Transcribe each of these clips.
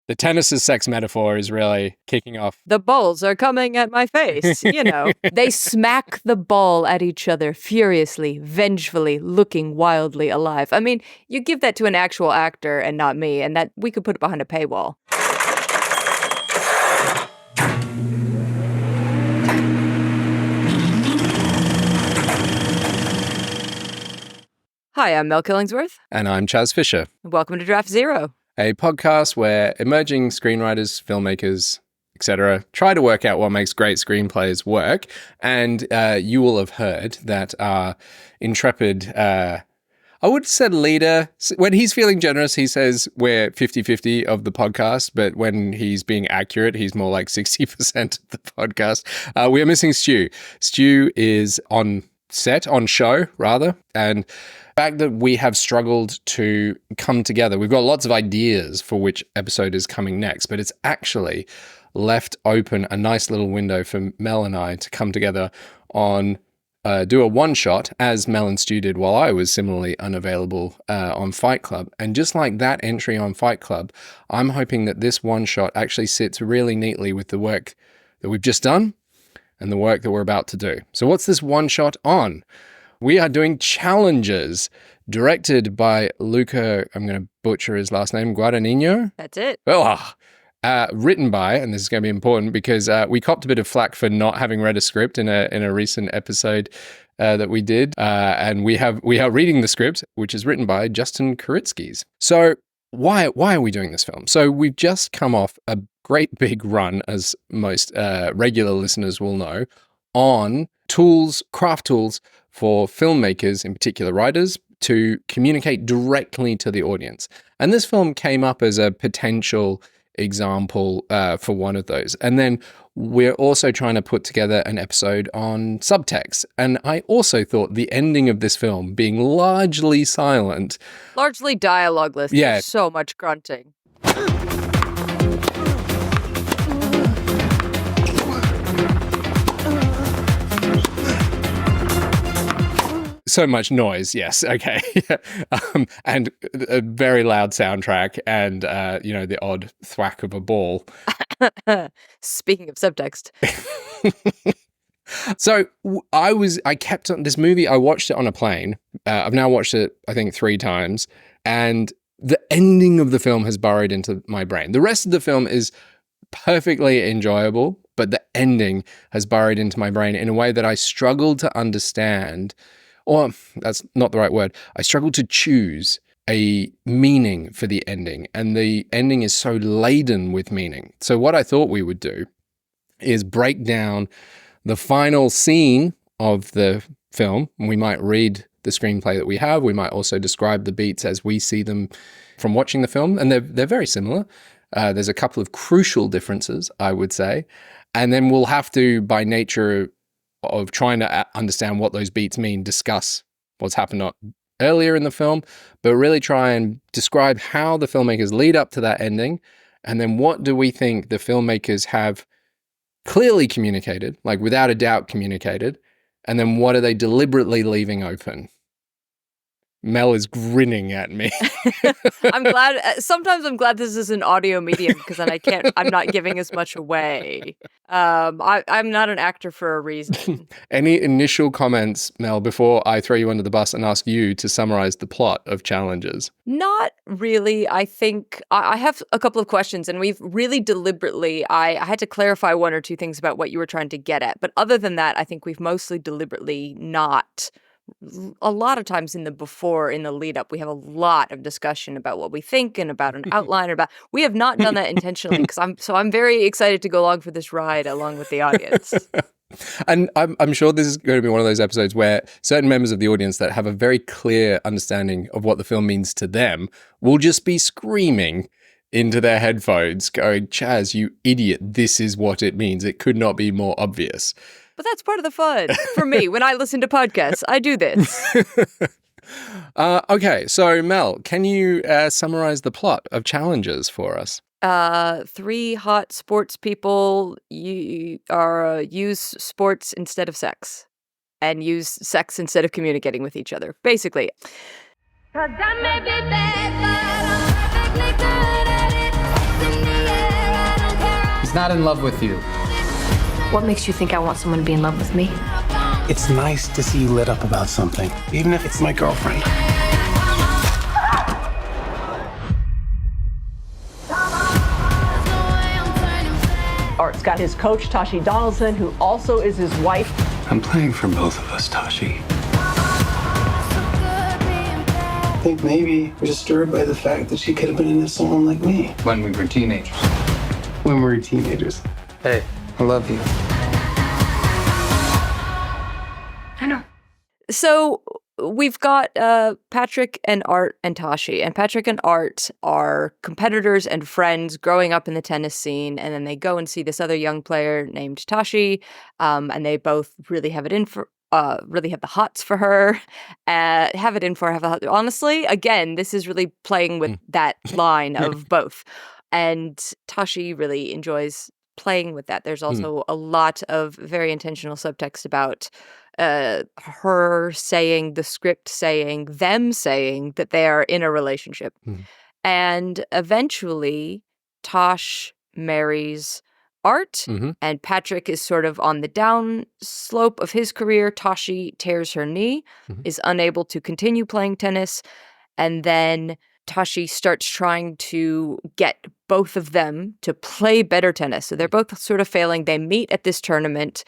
The tennis's sex metaphor is really kicking off. The balls are coming at my face, you know. They smack the ball at each other furiously, vengefully, looking wildly alive. I mean, you give that to an actual actor and not me, and that we could put it behind a paywall. Hi, I'm Mel Killingsworth. And I'm Chas Fisher. Welcome to Draft Zero, a podcast where emerging screenwriters, filmmakers, etc., try to work out what makes great screenplays work. And you will have heard that our intrepid, I would have said leader, when he's feeling generous, he says we're 50-50 of the podcast, but when he's being accurate, he's more like 60% of the podcast. We are missing Stu. Stu is on show, and the fact that we have struggled to come together, we've got lots of ideas for which episode is coming next, but it's actually left open a nice little window for Mel and I to come together on do a one-shot, as Mel and Stu did while I was similarly unavailable on Fight Club. And just like that entry on Fight Club, I'm hoping that this one-shot actually sits really neatly with the work that we've just done and the work that we're about to do. So what's this one-shot on? We are doing Challenges, directed by Luca, I'm going to butcher his last name, Guadagnino. That's it. Written by, and this is going to be important because we copped a bit of flack for not having read a script in a recent episode that we did, and we are reading the script, which is written by Justin Kuritzkis. So why are we doing this film? So we've just come off a great big run, as most regular listeners will know, on craft tools for filmmakers, in particular writers, to communicate directly to the audience. And this film came up as a potential example for one of those. And then we're also trying to put together an episode on subtext. And I also thought the ending of this film being largely silent. Largely dialogueless. Yeah. There's so much grunting. So much noise, yes, okay. And a very loud soundtrack and, the odd thwack of a ball. Speaking of subtext. So I kept on this movie, I watched it on a plane. I've now watched it, I think, 3 times. And the ending of the film has burrowed into my brain. The rest of the film is perfectly enjoyable, but the ending has burrowed into my brain in a way that I struggled to understand. Or that's not the right word. I struggled to choose a meaning for the ending, and the ending is so laden with meaning. So what I thought we would do is break down the final scene of the film. We might read the screenplay that we have. We might also describe the beats as we see them from watching the film, and they're very similar. There's a couple of crucial differences, I would say. And then we'll have to, by nature of trying to understand what those beats mean, discuss what's happened earlier in the film, but really try and describe how the filmmakers lead up to that ending, and then what do we think the filmmakers have clearly communicated, like without a doubt communicated, and then what are they deliberately leaving open? Mel is grinning at me. I'm glad. Sometimes I'm glad this is an audio medium because then I'm not giving as much away. I'm not an actor for a reason. Any initial comments, Mel, before I throw you under the bus and ask you to summarize the plot of Challenges? Not really. I think I have a couple of questions, and we've really deliberately, I had to clarify 1 or 2 things about what you were trying to get at. But other than that, I think we've mostly deliberately not. A lot of times in the lead up, we have a lot of discussion about what we think and about an outline. We have not done that intentionally because I'm very excited to go along for this ride along with the audience. And I'm sure this is going to be one of those episodes where certain members of the audience that have a very clear understanding of what the film means to them will just be screaming into their headphones going, "Chas, you idiot, this is what it means. It could not be more obvious." But that's part of the fun for me. When I listen to podcasts, I do this. Okay, so Mel, can you summarize the plot of Challenges for us? 3 hot sports people use sports instead of sex, and use sex instead of communicating with each other, basically. 'Cause I may be bad, but I'm perfectly good at it. He's not in love with you. What makes you think I want someone to be in love with me? It's nice to see you lit up about something, even if it's my girlfriend. Art's got his coach, Tashi Donaldson, who also is his wife. I'm playing for both of us, Tashi. I think maybe we're disturbed by the fact that she could have been into someone like me. When we were teenagers. When we were teenagers. Hey, I love you. I know. So we've got Patrick and Art and Tashi, and Patrick and Art are competitors and friends growing up in the tennis scene, and then they go and see this other young player named Tashi, and they both really have it in for. Really have the hots for her, have it in for her. Honestly, again, this is really playing with that line of both. And Tashi really enjoys playing with that. There's also a lot of very intentional subtext about her saying, the script saying, them saying that they are in a relationship. And eventually, Tosh marries Art, and Patrick is sort of on the down slope of his career. Tashi tears her knee, is unable to continue playing tennis, and then Tashi starts trying to get both of them to play better tennis. So they're both sort of failing. They meet at this tournament,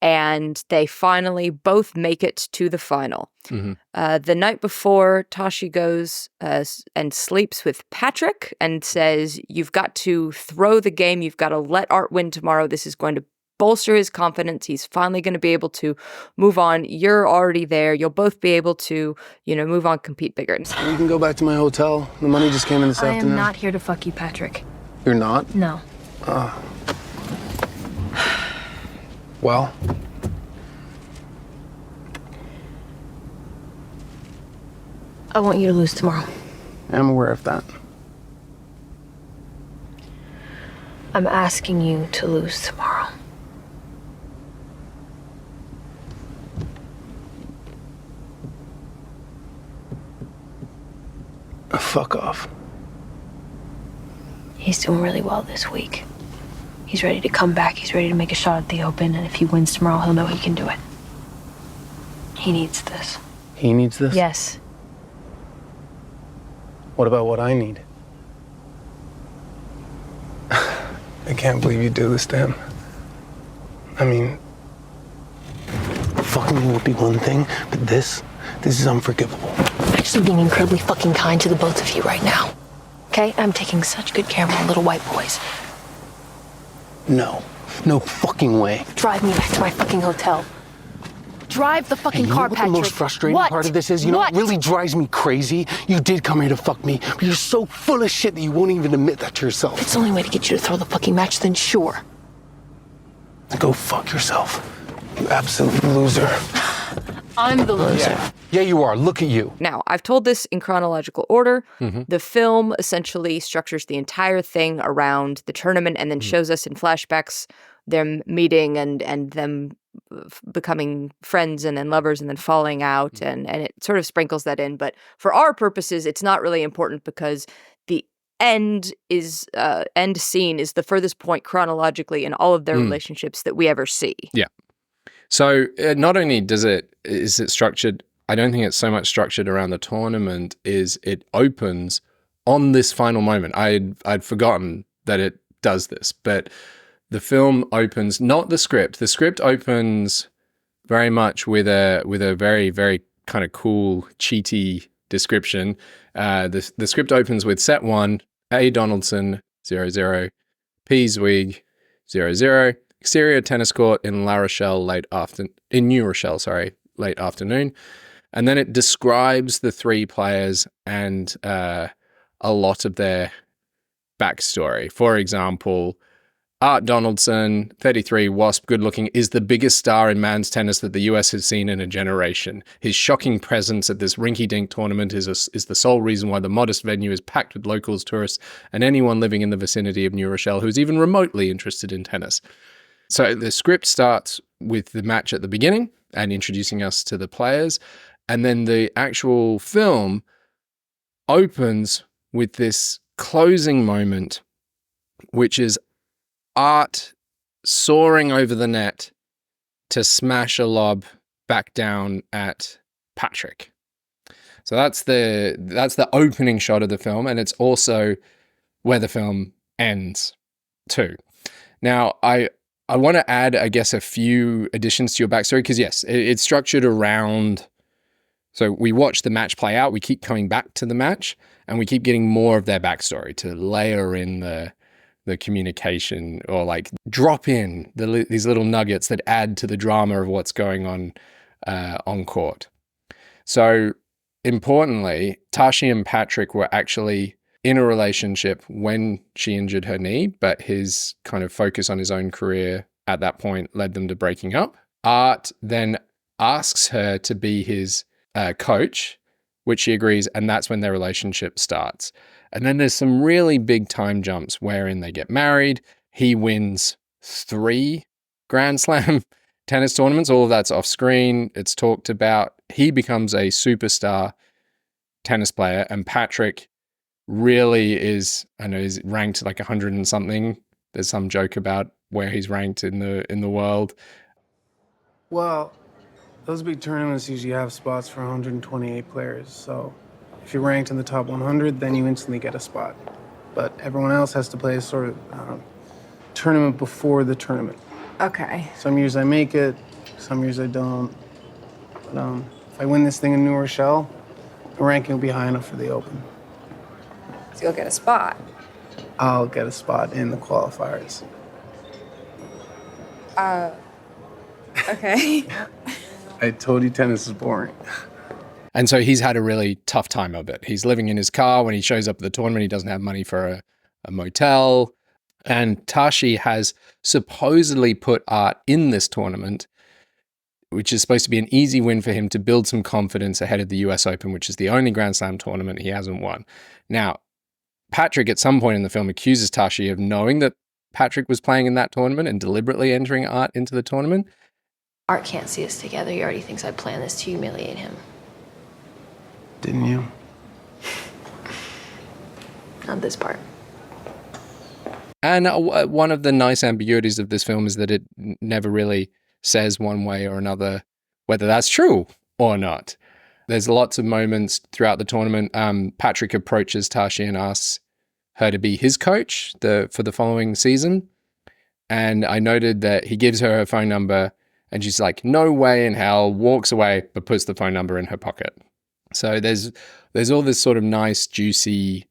and they finally both make it to the final. The night before, Tashi goes and sleeps with Patrick and says, you've got to throw the game. You've got to let Art win tomorrow. This is going to bolster his confidence. He's finally going to be able to move on. You're already there. You'll both be able to, move on, compete bigger. You can go back to my hotel. The money just came in this afternoon. I am not here to fuck you, Patrick. You're not? No. Well. I want you to lose tomorrow. I'm aware of that. I'm asking you to lose tomorrow. Fuck off. He's doing really well this week. He's ready to come back. He's ready to make a shot at the Open, and if he wins tomorrow, he'll know he can do it. He needs this. He needs this? Yes. What about what I need? I can't believe you do this to him. I mean, fucking me would be one thing, but this is unforgivable. I'm actually being incredibly fucking kind to the both of you right now. Okay? I'm taking such good care of my little white boys. No fucking way. Drive me back to my fucking hotel. Drive the fucking car, Patrick. The most frustrating part of this is, what really drives me crazy? You did come here to fuck me, but you're so full of shit that you won't even admit that to yourself. If it's the only way to get you to throw the fucking match, then sure. Go fuck yourself, you absolute loser. I'm the loser. Yeah, you are. Look at you. Now, I've told this in chronological order. The film essentially structures the entire thing around the tournament and then shows us in flashbacks them meeting and them becoming friends and then lovers and then falling out, and it sort of sprinkles that in. But for our purposes, it's not really important because the end scene is the furthest point chronologically in all of their relationships that we ever see. Yeah. So not only is it structured, I don't think it's so much structured around the tournament, is it opens on this final moment. I'd forgotten that it does this, but the film opens, not the script. The script opens very much with a very, very kind of cool, cheaty description. The script opens with set 1, A. Donaldson, 0-0, P. Zweig, 0-0, exterior tennis court in New Rochelle, late afternoon. And then it describes the three players and a lot of their backstory. For example, Art Donaldson, 33, wasp, good-looking, is the biggest star in men's tennis that the US has seen in a generation. His shocking presence at this rinky-dink tournament is the sole reason why the modest venue is packed with locals, tourists, and anyone living in the vicinity of New Rochelle who's even remotely interested in tennis. So the script starts with the match at the beginning and introducing us to the players, and then the actual film opens with this closing moment, which is Art soaring over the net to smash a lob back down at Patrick. So that's the opening shot of the film, and it's also where the film ends too. Now, I want to add, I guess, a few additions to your backstory, because yes, it's structured around. So we watch the match play out, we keep coming back to the match, and we keep getting more of their backstory to layer in the communication, or like drop in these little nuggets that add to the drama of what's going on court. So importantly, Tashi and Patrick were actually in a relationship when she injured her knee, but his kind of focus on his own career at that point led them to breaking up. Art then asks her to be his coach, which she agrees, and that's when their relationship starts. And then there's some really big time jumps wherein they get married. He wins 3 Grand Slam tennis tournaments. All of that's off screen. It's talked about. He becomes a superstar tennis player, and Patrick really is, I know he's ranked like 100 and something. There's some joke about where he's ranked in the world. Well, those big tournaments usually have spots for 128 players, so if you're ranked in the top 100, then you instantly get a spot. But everyone else has to play a sort of tournament before the tournament. Okay. Some years I make it, some years I don't. But if I win this thing in New Rochelle, the ranking will be high enough for the Open. So you'll get a spot. I'll get a spot in the qualifiers. Okay. I told you tennis is boring. And so he's had a really tough time of it. He's living in his car. When he shows up at the tournament, he doesn't have money for a motel. And Tashi has supposedly put Art in this tournament, which is supposed to be an easy win for him to build some confidence ahead of the US Open, which is the only Grand Slam tournament he hasn't won. Now, Patrick at some point in the film accuses Tashi of knowing that Patrick was playing in that tournament and deliberately entering Art into the tournament. Art can't see us together. He already thinks I planned this to humiliate him. Didn't you? Not this part. And one of the nice ambiguities of this film is that it never really says one way or another whether that's true or not. There's lots of moments throughout the tournament. Patrick approaches Tashi and asks her to be his coach for the following season. And I noted that he gives her phone number and she's like, no way in hell, walks away, but puts the phone number in her pocket. So there's all this sort of nice, juicy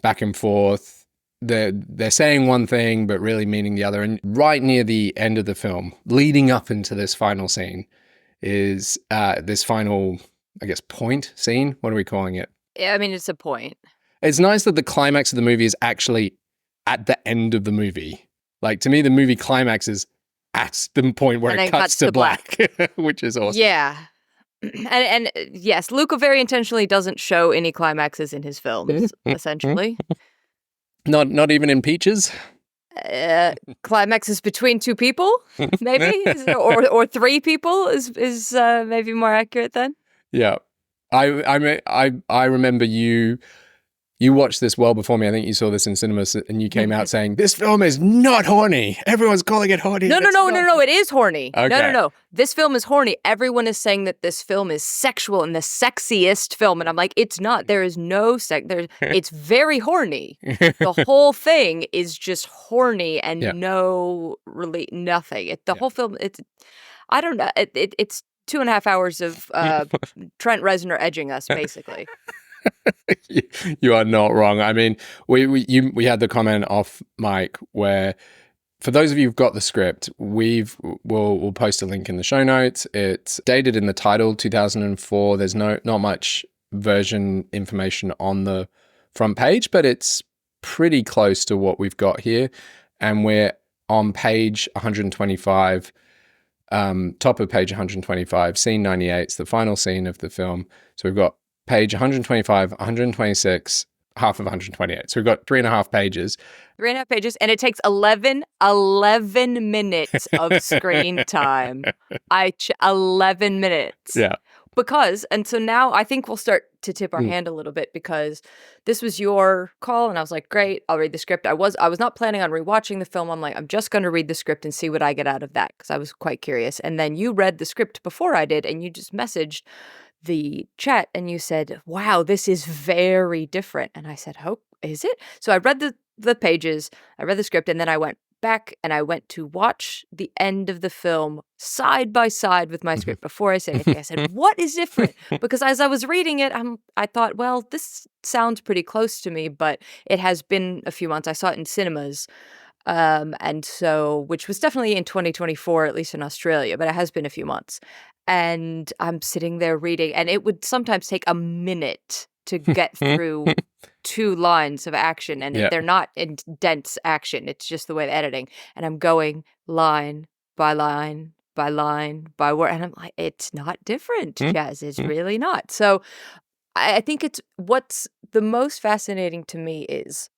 back and forth. They're saying one thing, but really meaning the other. And right near the end of the film, leading up into this final scene, is this final, I guess, point scene. What are we calling it? Yeah, I mean, it's a point. It's nice that the climax of the movie is actually at the end of the movie. Like, to me, the movie climax is at the point where it cuts to black, which is awesome. Yeah. And yes, Luca very intentionally doesn't show any climaxes in his films, essentially. Not even in Peaches? Climaxes between 2 people, maybe? or 3 people is maybe more accurate then. Yeah. I remember you watched this well before me. I think you saw this in cinemas and you came out saying, this film is not horny. Everyone's calling it horny. No, it is horny. Okay. No. This film is horny. Everyone is saying that this film is sexual and the sexiest film. And I'm like, it's not. There is no sex. It's very horny. The whole thing is just horny and nothing. The whole film, I don't know. It's 2.5 hours of Trent Reznor edging us, basically. You are not wrong. I mean, we had the comment off mic where, for those of you who've got the script, we'll post a link in the show notes. It's dated in the title 2004. There's not much version information on the front page, but it's pretty close to what we've got here. And we're on page 125, top of page 125, scene 98. It's the final scene of the film. So we've got page 125, 126, half of 128. So we've got 3.5 pages. 3.5 pages, and it takes 11 minutes of screen time. 11 minutes. Yeah. And so now I think we'll start to tip our hand a little bit, because this was your call and I was like, great, I'll read the script. I was not planning on rewatching the film. I'm like, I'm just going to read the script and see what I get out of that, because I was quite curious. And then you read the script before I did, and you just messaged the chat and you said, wow, this is very different. And I said, oh, is it? So I read the pages, I read the script, and then I went back and I went to watch the end of the film side by side with my script before I said anything. I said, what is different? Because as I was reading it, I thought, well, this sounds pretty close to me, but it has been a few months. I saw it in cinemas. And so, which was definitely in 2024, at least in Australia, but it has been a few months. And I'm sitting there reading, and it would sometimes take a minute to get through 2 lines of action, and they're not in dense action. It's just the way the editing. And I'm going line by line by line by word, and I'm like, it's not different, Chas. It's really not. So I think it's what's the most fascinating to me is,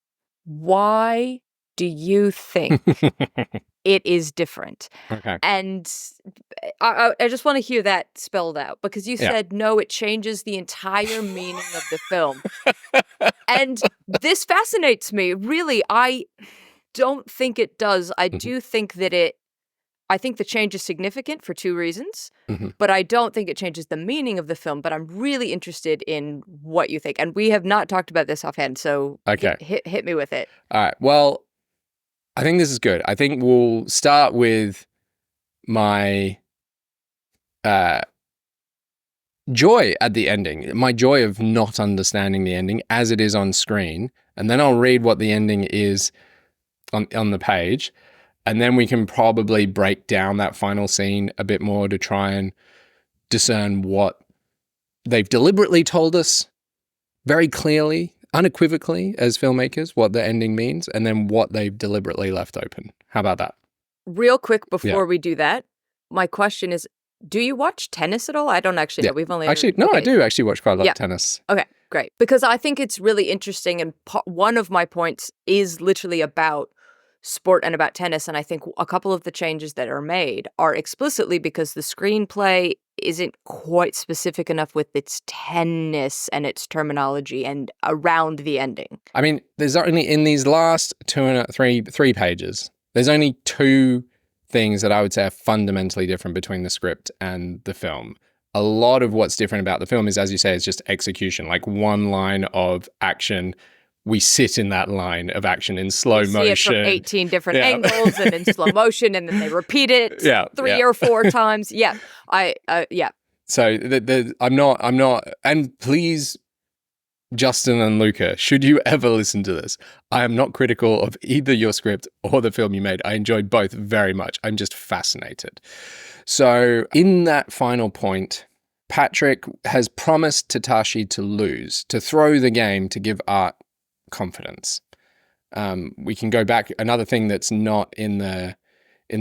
why do you think it is different? Okay. And I just want to hear that spelled out, because you said, no, it changes the entire meaning of the film. And this fascinates me. Really, I don't think it does. I do think that I think the change is significant for 2 reasons, but I don't think it changes the meaning of the film. But I'm really interested in what you think. And we have not talked about this offhand, so hit me with it. All right. Well, I think this is good. I think we'll start with my joy at the ending, my joy of not understanding the ending as it is on screen. And then I'll read what the ending is on the page. And then we can probably break down that final scene a bit more to try and discern what they've deliberately told us very clearly, unequivocally as filmmakers, what the ending means, and then what they've deliberately left open. How about that? Real quick before we do that, my question is, do you watch tennis at all? I don't actually know. We've only I do actually watch quite a lot of tennis. Okay, great. Because I think it's really interesting, and one of my points is literally about sport and about tennis, and I think a couple of the changes that are made are explicitly because the screenplay isn't quite specific enough with its tennis and its terminology and around the ending. I mean, there's only, in these last 3 pages, there's only 2 things that I would say are fundamentally different between the script and the film. A lot of what's different about the film is, as you say, it's just execution, like one line of action. We sit in that line of action in slow motion. See it from 18 different angles and in slow motion, and then they repeat it 3 or 4 times. Yeah. So I'm not, and please, Justin and Luca, should you ever listen to this, I am not critical of either your script or the film you made. I enjoyed both very much. I'm just fascinated. So in that final point, Patrick has promised Tatashi to lose, to throw the game, to give Art confidence. We can go back. Another thing that's not in the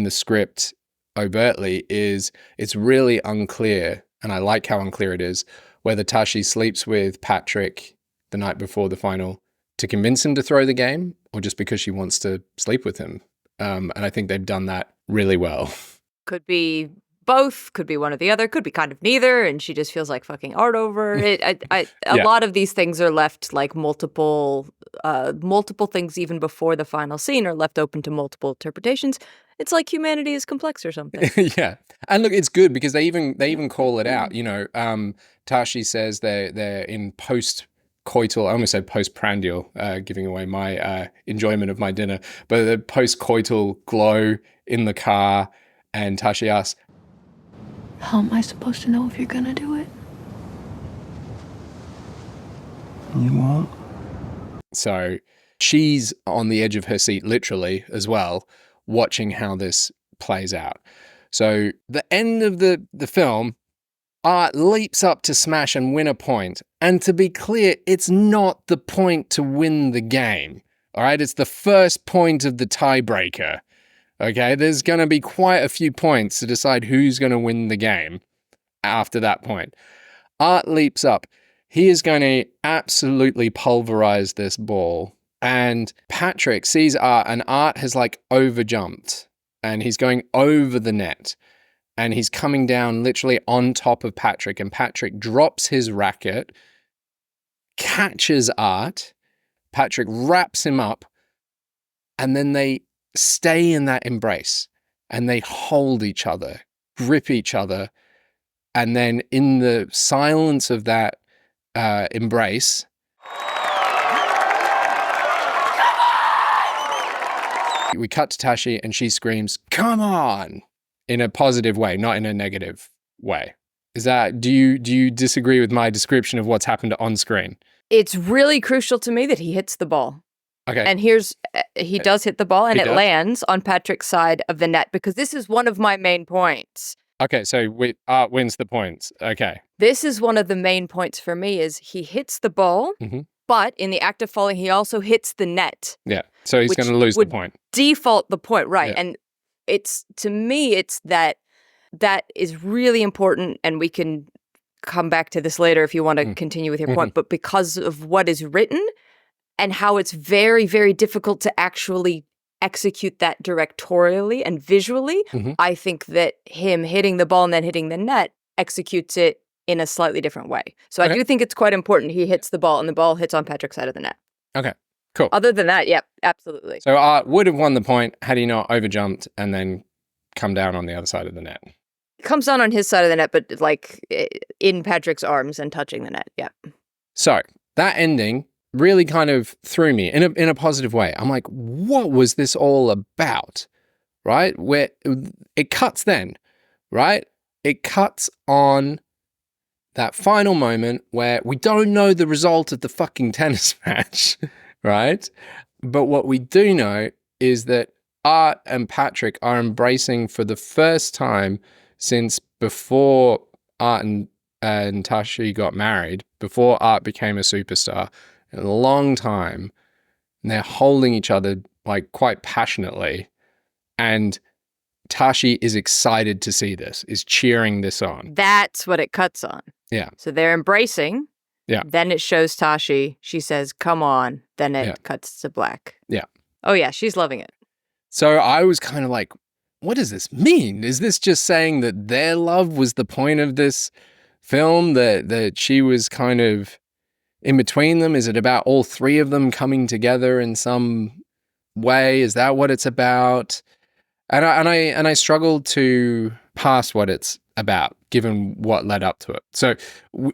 script overtly is it's really unclear, and I like how unclear it is, whether Tashi sleeps with Patrick the night before the final to convince him to throw the game, or just because she wants to sleep with him. And I think they've done that really well. Could be both, could be one or the other, could be kind of neither, and she just feels like fucking Art over it. A lot of these things are left like multiple things even before the final scene are left open to multiple interpretations. It's like humanity is complex or something. Yeah. And look, it's good because they even call it out. You know, Tashi says they're in post-coital, I almost said post-prandial, giving away my enjoyment of my dinner, but the post-coital glow in the car, and Tashi asks, how am I supposed to know if you're gonna do it? You won't. So she's on the edge of her seat, literally, as well, watching how this plays out. So the end of the film, Art leaps up to smash and win a point. And to be clear, it's not the point to win the game. All right, it's the first point of the tiebreaker. Okay, there's going to be quite a few points to decide who's going to win the game after that point. Art leaps up. He is going to absolutely pulverize this ball. And Patrick sees Art, and Art has like overjumped and he's going over the net. and he's coming down literally on top of Patrick, and Patrick drops his racket, catches Art, Patrick wraps him up, and then they stay in that embrace and they hold each other, grip each other, and then in the silence of that embrace, we cut to Tashi and she screams, "Come on!" in a positive way, not in a negative way. Is that, do you disagree with my description of what's happened on screen? It's really crucial to me that he hits the ball. Okay. And he does hit the ball, and it lands on Patrick's side of the net, because this is one of my main points. Okay, so Art wins the points. Okay. This is one of the main points for me, is he hits the ball, but in the act of falling, he also hits the net. Yeah, so he's going to lose the point. Default the point, right. Yeah. And to me, it's that is really important, and we can come back to this later if you want to continue with your point, but because of what is written and how it's very, very difficult to actually execute that directorially and visually, I think that him hitting the ball and then hitting the net executes it in a slightly different way. So I do think it's quite important he hits the ball and the ball hits on Patrick's side of the net. Okay, cool. Other than that, yep, absolutely. So Art would have won the point had he not overjumped and then come down on the other side of the net. Comes down on his side of the net, but like in Patrick's arms and touching the net, yeah. So that ending really kind of threw me in a positive way. I'm like, what was this all about? Right? Where it cuts then, right? It cuts on that final moment where we don't know the result of the fucking tennis match, right? But what we do know is that Art and Patrick are embracing for the first time since before Art and Tashi got married, before Art became a superstar, in a long time. And they're holding each other like quite passionately. And Tashi is excited to see this, is cheering this on. That's what it cuts on. Yeah. So they're embracing. Yeah. Then it shows Tashi. She says, "Come on." Then it cuts to black. Yeah. Oh, yeah. She's loving it. So I was kind of like, what does this mean? Is this just saying that their love was the point of this film, that she was kind of in between them? Is it about all three of them coming together in some way? Is that what it's about? And I struggled to pass what it's about, given what led up to it. So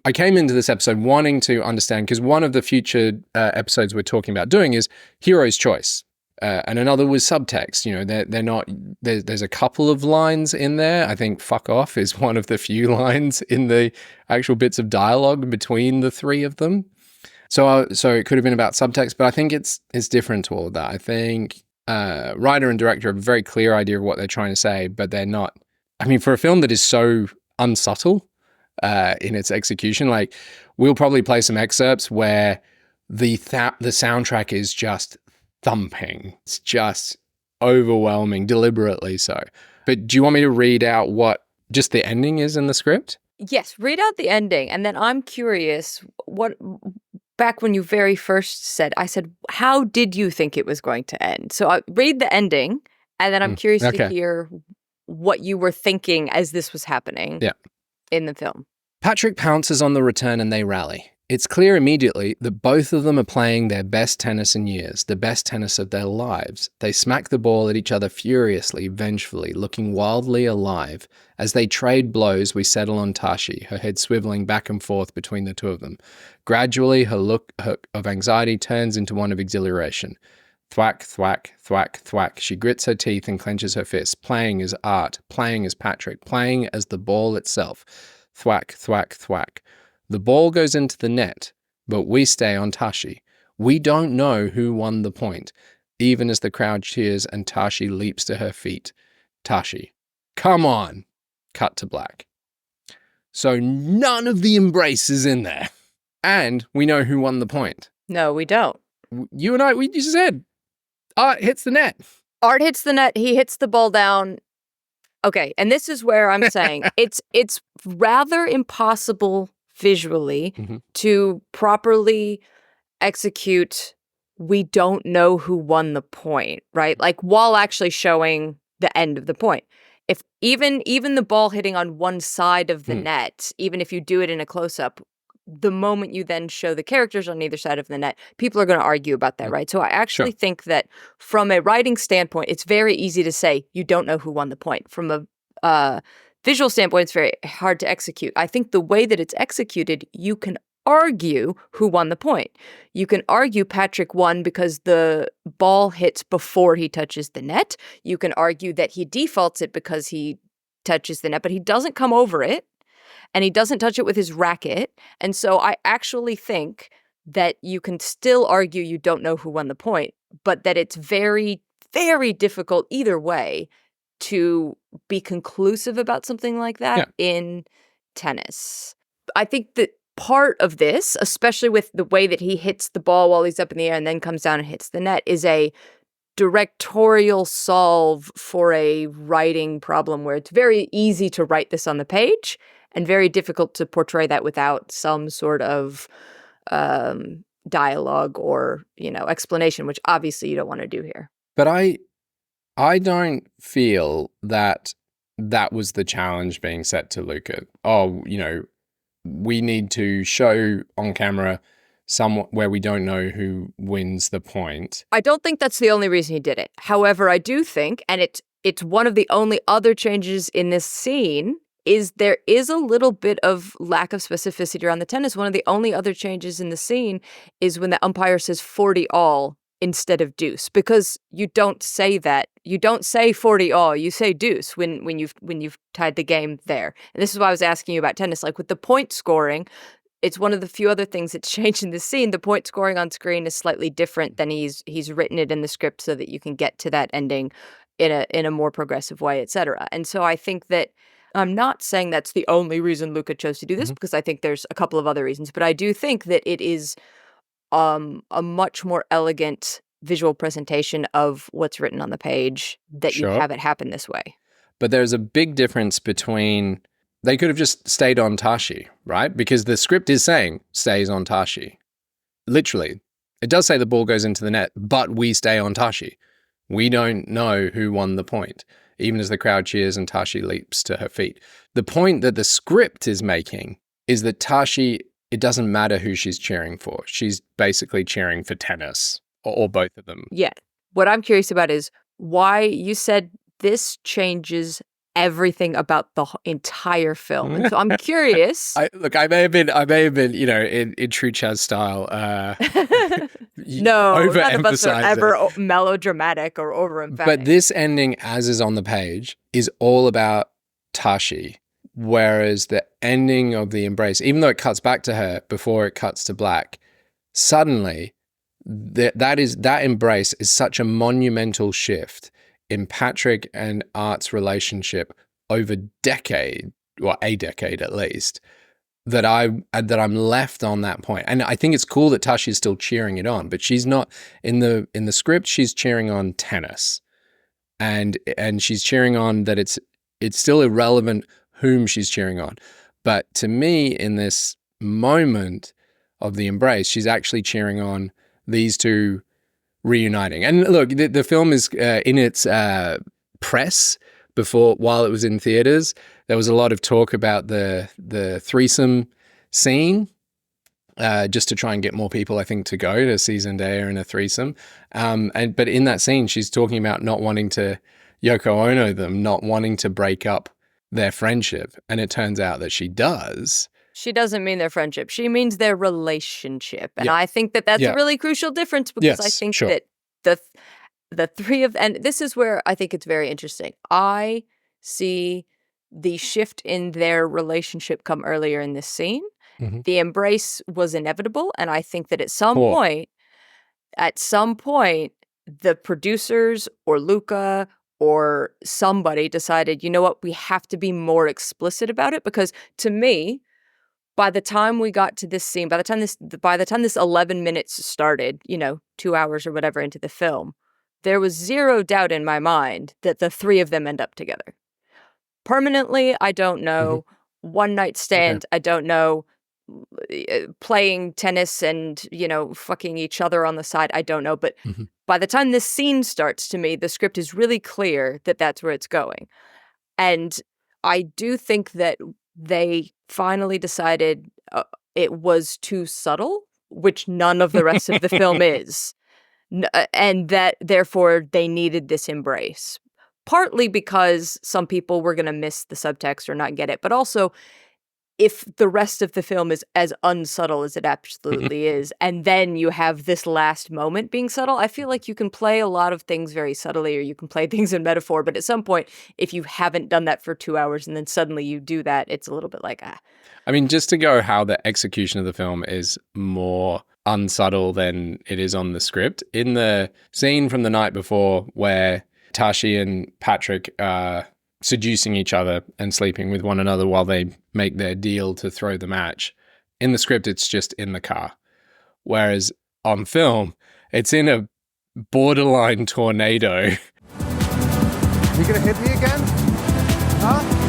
I came into this episode wanting to understand, because one of the future episodes we're talking about doing is hero's choice. And another was subtext. You know, they're not, there's a couple of lines in there. I think "fuck off" is one of the few lines in the actual bits of dialogue between the three of them. So it could have been about subtext, but I think it's different to all of that. I think writer and director have a very clear idea of what they're trying to say, but they're not. I mean, for a film that is so unsubtle in its execution, like we'll probably play some excerpts where the soundtrack is just thumping. It's just overwhelming, deliberately so. But do you want me to read out what just the ending is in the script? Yes, read out the ending. And then I'm curious, back when you very first said, I said, how did you think it was going to end? So I read the ending, and then I'm curious to hear what you were thinking as this was happening in the film. Patrick pounces on the return and they rally. It's clear immediately that both of them are playing their best tennis in years, the best tennis of their lives. They smack the ball at each other furiously, vengefully, looking wildly alive. As they trade blows, we settle on Tashi, her head swiveling back and forth between the two of them. Gradually, her look of anxiety turns into one of exhilaration. Thwack, thwack, thwack, thwack. She grits her teeth and clenches her fists, playing as Art, playing as Patrick, playing as the ball itself. Thwack, thwack, thwack. The ball goes into the net, but we stay on Tashi. We don't know who won the point, even as the crowd cheers and Tashi leaps to her feet. Tashi, come on. Cut to black. So none of the embrace is in there. And we know who won the point. No, we don't. You and I, we just said, Art hits the net. Art hits the net. He hits the ball down. Okay, and this is where I'm saying it's rather impossible visually to properly execute "we don't know who won the point," right? Like while actually showing the end of the point. if even the ball hitting on one side of the net, even if you do it in a close-up, the moment you then show the characters on either side of the net, people are going to argue about that, right? So I actually think that from a writing standpoint, it's very easy to say you don't know who won the point. From a visual standpoint, it's very hard to execute. I think the way that it's executed, you can argue who won the point. You can argue Patrick won because the ball hits before he touches the net. You can argue that he defaults it because he touches the net, but he doesn't come over it. And he doesn't touch it with his racket. And so I actually think that you can still argue you don't know who won the point, but that it's very, very difficult either way to be conclusive about something like that in tennis. I think that part of this, especially with the way that he hits the ball while he's up in the air and then comes down and hits the net, is a directorial solve for a writing problem where it's very easy to write this on the page and very difficult to portray that without some sort of dialogue or, explanation, which obviously you don't want to do here. But I don't feel that was the challenge being set to Luca. Oh, we need to show on camera somewhat where we don't know who wins the point. I don't think that's the only reason he did it. However, I do think, and it's one of the only other changes in this scene, is there is a little bit of lack of specificity around the tennis. One of the only other changes in the scene is when the umpire says 40 all instead of deuce, because you don't say that. You don't say 40 all, you say deuce when you've tied the game there. And this is why I was asking you about tennis. Like with the point scoring, it's one of the few other things that's changed in the scene. The point scoring on screen is slightly different than he's written it in the script so that you can get to that ending in a more progressive way, etc. And so I think that I'm not saying that's the only reason Luca chose to do this, because I think there's a couple of other reasons. But I do think that it is a much more elegant visual presentation of what's written on the page that you have it happen this way. But there's a big difference between, they could have just stayed on Tashi, right? Because the script is saying stays on Tashi. Literally. It does say the ball goes into the net, but we stay on Tashi. We don't know who won the point, even as the crowd cheers and Tashi leaps to her feet. The point that the script is making is that Tashi, it doesn't matter who she's cheering for. She's basically cheering for tennis, or both of them. Yeah. What I'm curious about is why you said this changes everything about the entire film. And so I'm curious. I may have been, in true Chas style. No, none of us are ever it. Melodramatic or over-emphatic. But this ending, as is on the page, is all about Tashi. Whereas the ending of the embrace, even though it cuts back to her before it cuts to black, suddenly that embrace is such a monumental shift in Patrick and Art's relationship over a decade at least, that I'm left on that point. And I think it's cool that Tashi's still cheering it on, but she's not in the script. She's cheering on tennis, and she's cheering on that it's still irrelevant whom she's cheering on. But to me, in this moment of the embrace, she's actually cheering on these two reuniting. And look, the film is in its press while it was in theaters. There was a lot of talk about the threesome scene, just to try and get more people, I think, to go to see Zendaya in a threesome. But in that scene, she's talking about not wanting to Yoko Ono them, not wanting to break up their friendship. And it turns out that she does. She doesn't mean their friendship. She means their relationship. And I think that that's a really crucial difference, because I think that the three of, and this is where I think it's very interesting. I see the shift in their relationship come earlier in this scene. Mm-hmm. The embrace was inevitable. And I think that at some point, the producers or Luca or somebody decided, you know what, we have to be more explicit about it. Because to me, by the time we got to this scene, by the time this 11 minutes started, 2 hours or whatever into the film, there was zero doubt in my mind that the three of them end up together. Permanently, I don't know. Mm-hmm. One night stand, I don't know. Playing tennis and, fucking each other on the side, I don't know. But by the time this scene starts, to me, the script is really clear that that's where it's going. And I do think that they finally decided it was too subtle, which none of the rest of the film is. And that therefore they needed this embrace. Partly because some people were going to miss the subtext or not get it, but also if the rest of the film is as unsubtle as it absolutely is, and then you have this last moment being subtle, I feel like you can play a lot of things very subtly, or you can play things in metaphor, but at some point, if you haven't done that for 2 hours and then suddenly you do that, it's a little bit like, ah. I mean, just to go how the execution of the film is more unsubtle than it is on the script. In the scene from the night before where Tashi and Patrick are seducing each other and sleeping with one another while they make their deal to throw the match. In the script, it's just in the car. Whereas on film, it's in a borderline tornado. You gonna hit me again? Huh?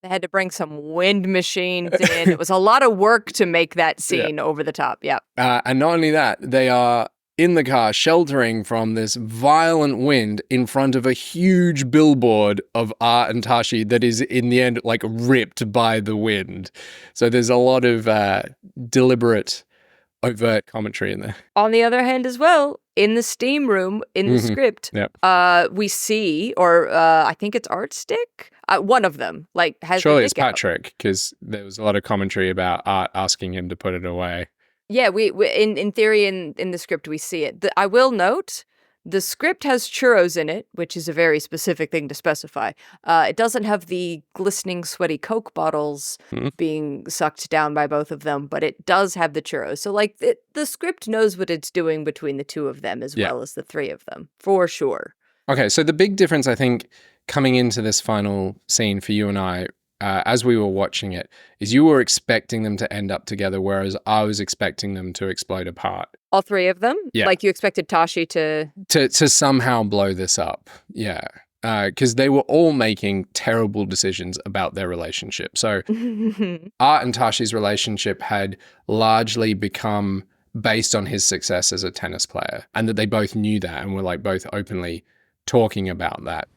They had to bring some wind machines in. It was a lot of work to make that scene over the top. Yeah. And not only that, they are in the car sheltering from this violent wind in front of a huge billboard of Art and Tashi that is in the end like ripped by the wind. So there's a lot of deliberate, overt commentary in there. On the other hand as well, in the steam room, in the script, we see, or I think it's Art Stick, one of them, like has surely the it's dick out. Patrick, because there was a lot of commentary about Art asking him to put it away. Yeah, we in theory in the script we see it. I will note the script has churros in it, which is a very specific thing to specify. It doesn't have the glistening, sweaty Coke bottles being sucked down by both of them, but it does have the churros. So, like, the script knows what it's doing between the two of them as well as the three of them, for sure. Okay, so the big difference, I think, coming into this final scene for you and I, as we were watching it, is you were expecting them to end up together, whereas I was expecting them to explode apart. All three of them? Yeah. Like you expected Tashi to somehow blow this up. Yeah. Because they were all making terrible decisions about their relationship. So Art and Tashi's relationship had largely become based on his success as a tennis player, and that they both knew that and were like both openly talking about that.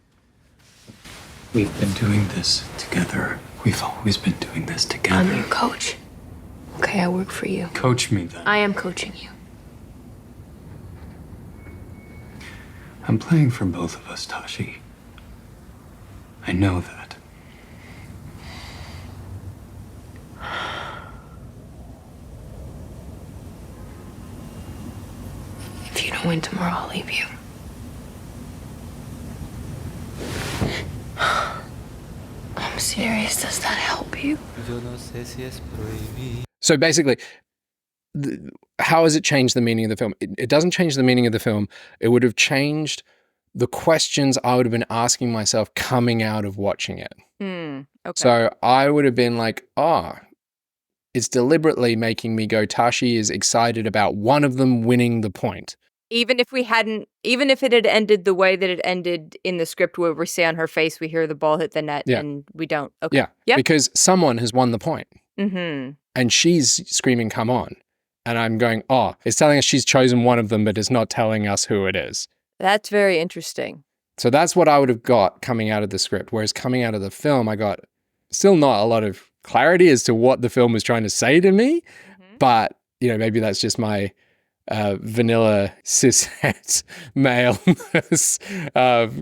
We've been doing this together. We've always been doing this together. I'm your coach. Okay, I work for you. Coach me then. I am coaching you. I'm playing for both of us, Tashi. I know that. If you don't win tomorrow, I'll leave you. I'm serious. Does that help you? So basically, how has it changed the meaning of the film? It doesn't change the meaning of the film. It would have changed the questions I would have been asking myself coming out of watching it. Okay. So I would have been like, it's deliberately making me go, Tashi is excited about one of them winning the point. Even if it had ended the way that it ended in the script where we see on her face, we hear the ball hit the net and we don't. Okay. Yeah. Yep. Because someone has won the point. Mm-hmm. And she's screaming, come on. And I'm going, it's telling us she's chosen one of them, but it's not telling us who it is. That's very interesting. So that's what I would have got coming out of the script. Whereas coming out of the film, I got still not a lot of clarity as to what the film was trying to say to me. Mm-hmm. But, maybe that's just my vanilla cishet maleness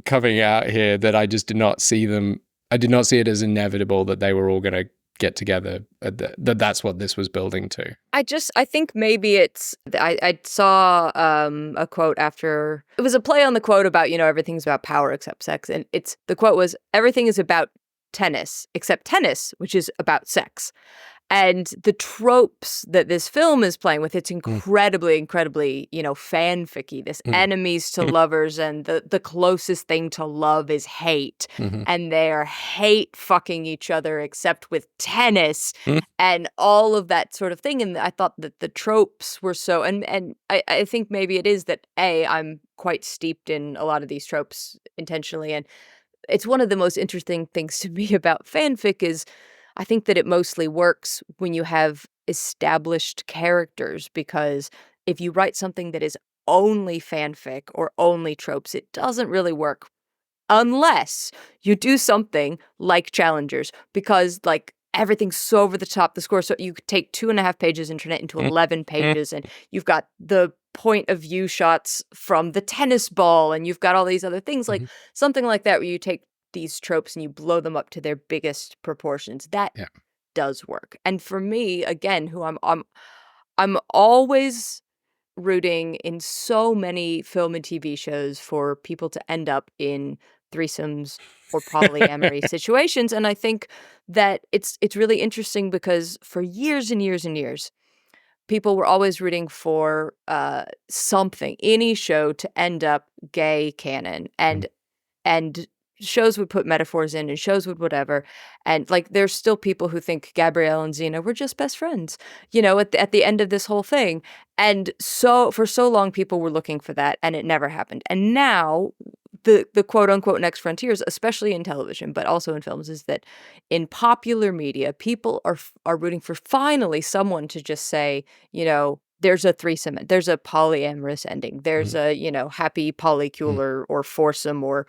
coming out here, that I just did not see them. I did not see it as inevitable that they were all going to get together, that's what this was building to. I think maybe it's, I saw a quote after, it was a play on the quote about, everything's about power except sex. And the quote was, everything is about tennis except tennis, which is about sex. And the tropes that this film is playing with, it's incredibly, fanficky. This enemies to lovers, and the closest thing to love is hate. Mm-hmm. And they're hate fucking each other except with tennis and all of that sort of thing. And I thought that the tropes were so, and I think maybe it is that, I'm quite steeped in a lot of these tropes intentionally. And it's one of the most interesting things to me about fanfic is, I think that it mostly works when you have established characters, because if you write something that is only fanfic or only tropes, it doesn't really work unless you do something like Challengers, because like everything's so over the top, the score. So you could take 2.5 pages and turn it into 11 pages, and you've got the point of view shots from the tennis ball, and you've got all these other things, like something like that, where you take these tropes and you blow them up to their biggest proportions. That does work. And for me, again, who I'm always rooting in so many film and TV shows for people to end up in threesomes or polyamory situations. And I think that it's really interesting because for years and years and years, people were always rooting for something, any show to end up gay canon, and shows would put metaphors in, and shows would whatever. And like, there's still people who think Gabrielle and Xena were just best friends, at the end of this whole thing. And so for so long, people were looking for that, and it never happened. And now the quote unquote next frontiers, especially in television, but also in films, is that in popular media, people are rooting for finally someone to just say, there's a threesome, there's a polyamorous ending, there's a, happy polycular or foursome or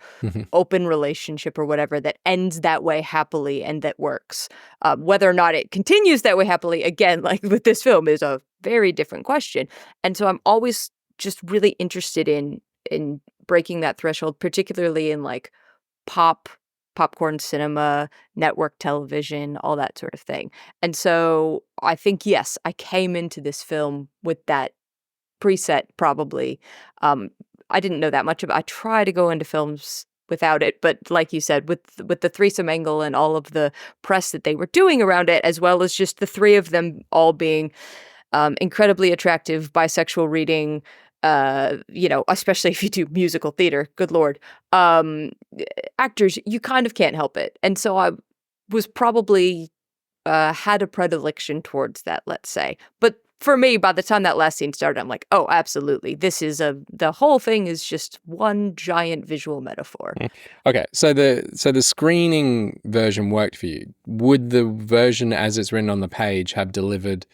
open relationship or whatever that ends that way happily and that works. Whether or not it continues that way happily, again, like with this film, is a very different question. And so I'm always just really interested in breaking that threshold, particularly in like popcorn cinema, network television, all that sort of thing. And so I think, yes, I came into this film with that preset probably. I didn't know that much about. I try to go into films without it, but like you said, with the threesome angle and all of the press that they were doing around it, as well as just the three of them all being incredibly attractive bisexual reading, especially if you do musical theater, good Lord, actors, you kind of can't help it. And so I was probably had a predilection towards that, let's say. But for me, by the time that last scene started, I'm like, oh, absolutely. The whole thing is just one giant visual metaphor. Okay, so the screening version worked for you. Would the version as it's written on the page have delivered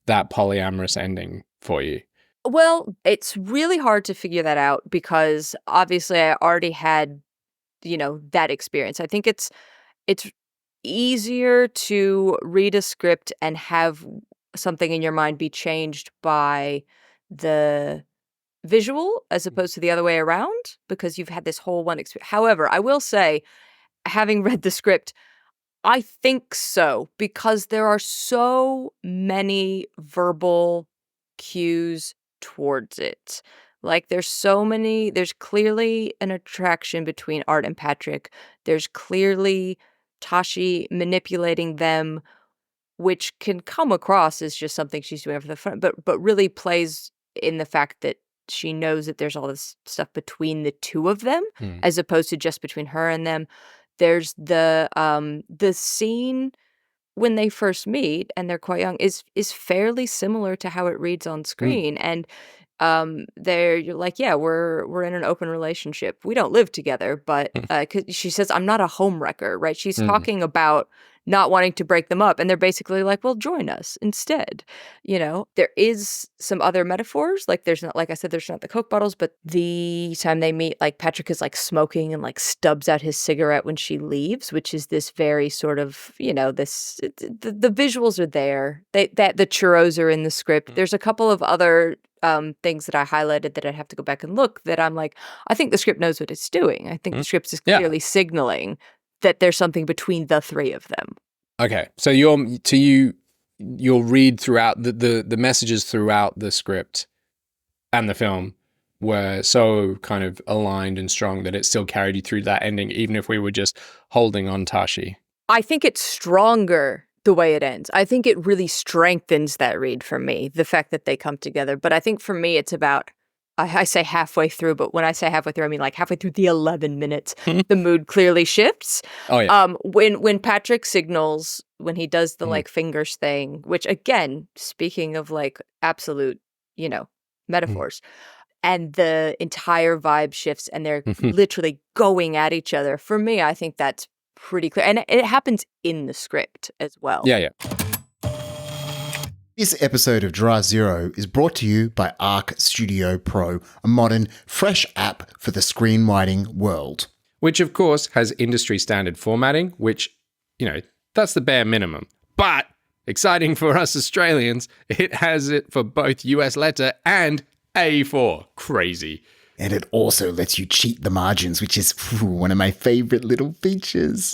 that polyamorous ending for you? Well, it's really hard to figure that out because obviously I already had, that experience. I think it's easier to read a script and have something in your mind be changed by the visual as opposed to the other way around, because you've had this whole one experience. However, I will say, having read the script, I think so, because there are so many verbal cues towards it. Like, there's clearly an attraction between Art and Patrick. There's clearly Tashi manipulating them, which can come across as just something she's doing for the fun, but really plays in the fact that she knows that there's all this stuff between the two of them, as opposed to just between her and them. There's the scene when they first meet and they're quite young is fairly similar to how it reads on screen. And you're like, yeah, we're in an open relationship. We don't live together, but 'cause she says, I'm not a homewrecker, right? She's talking about not wanting to break them up, and they're basically like, well, join us instead. There is some other metaphors, like there's not, like I said, there's not the Coke bottles, but the time they meet, like Patrick is like smoking and like stubs out his cigarette when she leaves, which is this very sort of, the visuals are there. That the churros are in the script. There's a couple of other things that I highlighted that I'd have to go back and look, that I'm like, I think the script knows what it's doing. I think the script is clearly signaling that there's something between the three of them. Okay, so you'll read throughout the messages throughout the script and the film were so kind of aligned and strong that it still carried you through that ending, even if we were just holding on Tashi. I think it's stronger the way it ends. I think it really strengthens that read for me, the fact that they come together. But I think for me, it's about, I say halfway through, but when I say halfway through, I mean like halfway through the 11 minutes, the mood clearly shifts. Oh, yeah. When Patrick signals, when he does the like fingers thing, which again, speaking of like absolute, metaphors, and the entire vibe shifts and they're literally going at each other. For me, I think that's pretty clear. And it happens in the script as well. Yeah. This episode of Draft Zero is brought to you by Arc Studio Pro, a modern, fresh app for the screenwriting world. Which, of course, has industry standard formatting, which, that's the bare minimum. But, exciting for us Australians, it has it for both US letter and A4. Crazy. And it also lets you cheat the margins, which is one of my favorite little features.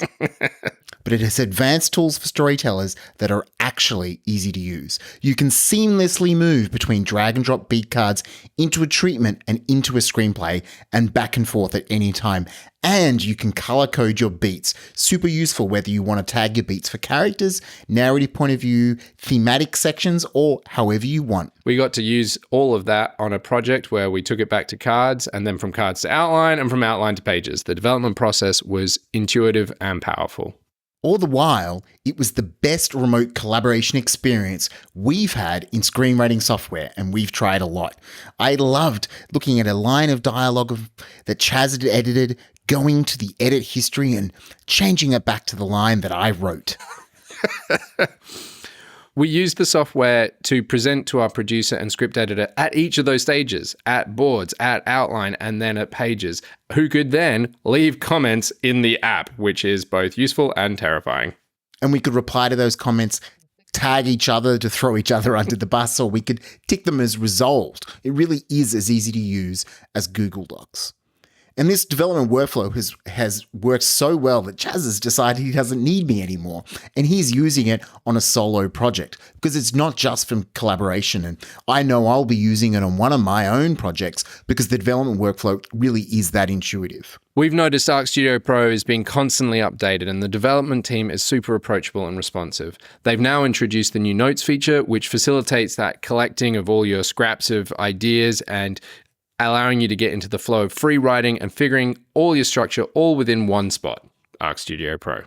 But it has advanced tools for storytellers that are actually easy to use. You can seamlessly move between drag and drop beat cards into a treatment and into a screenplay and back and forth at any time. And you can color code your beats. Super useful whether you want to tag your beats for characters, narrative point of view, thematic sections, or however you want. We got to use all of that on a project where we took it back to cards and then from cards to outline and from outline to pages. The development process was intuitive and powerful. All the while, it was the best remote collaboration experience we've had in screenwriting software, and we've tried a lot. I loved looking at a line of dialogue that Chas had edited, going to the edit history and changing it back to the line that I wrote. We used the software to present to our producer and script editor at each of those stages, at boards, at outline, and then at pages, who could then leave comments in the app, which is both useful and terrifying. And we could reply to those comments, tag each other to throw each other under the bus, or we could tick them as resolved. It really is as easy to use as Google Docs. And this development workflow has worked so well that Chas has decided he doesn't need me anymore. And he's using it on a solo project because it's not just from collaboration. And I know I'll be using it on one of my own projects because the development workflow really is that intuitive. We've noticed Arc Studio Pro is being constantly updated and the development team is super approachable and responsive. They've now introduced the new notes feature, which facilitates that collecting of all your scraps of ideas and allowing you to get into the flow of free writing and figuring all your structure all within one spot, Arc Studio Pro.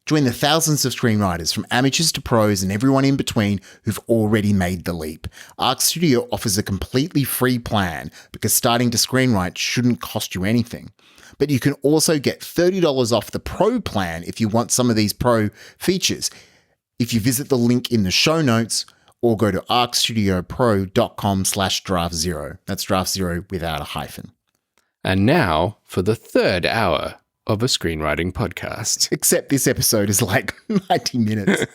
Join the thousands of screenwriters from amateurs to pros and everyone in between who've already made the leap. Arc Studio offers a completely free plan because starting to screenwrite shouldn't cost you anything. But you can also get $30 off the pro plan if you want some of these pro features. If you visit the link in the show notes, or go to arcstudiopro.com/draftzero. That's draft zero without a hyphen. And now for the third hour of a screenwriting podcast. Except this episode is like 90 minutes.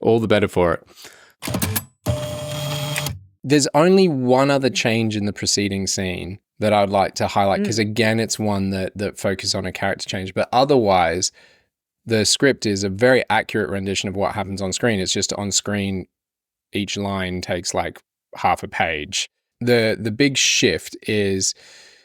All the better for it. There's only one other change in the preceding scene that I'd like to highlight, because again, it's one that focuses on a character change, but otherwise, the script is a very accurate rendition of what happens on screen. It's just on screen, each line takes like half a page. The big shift is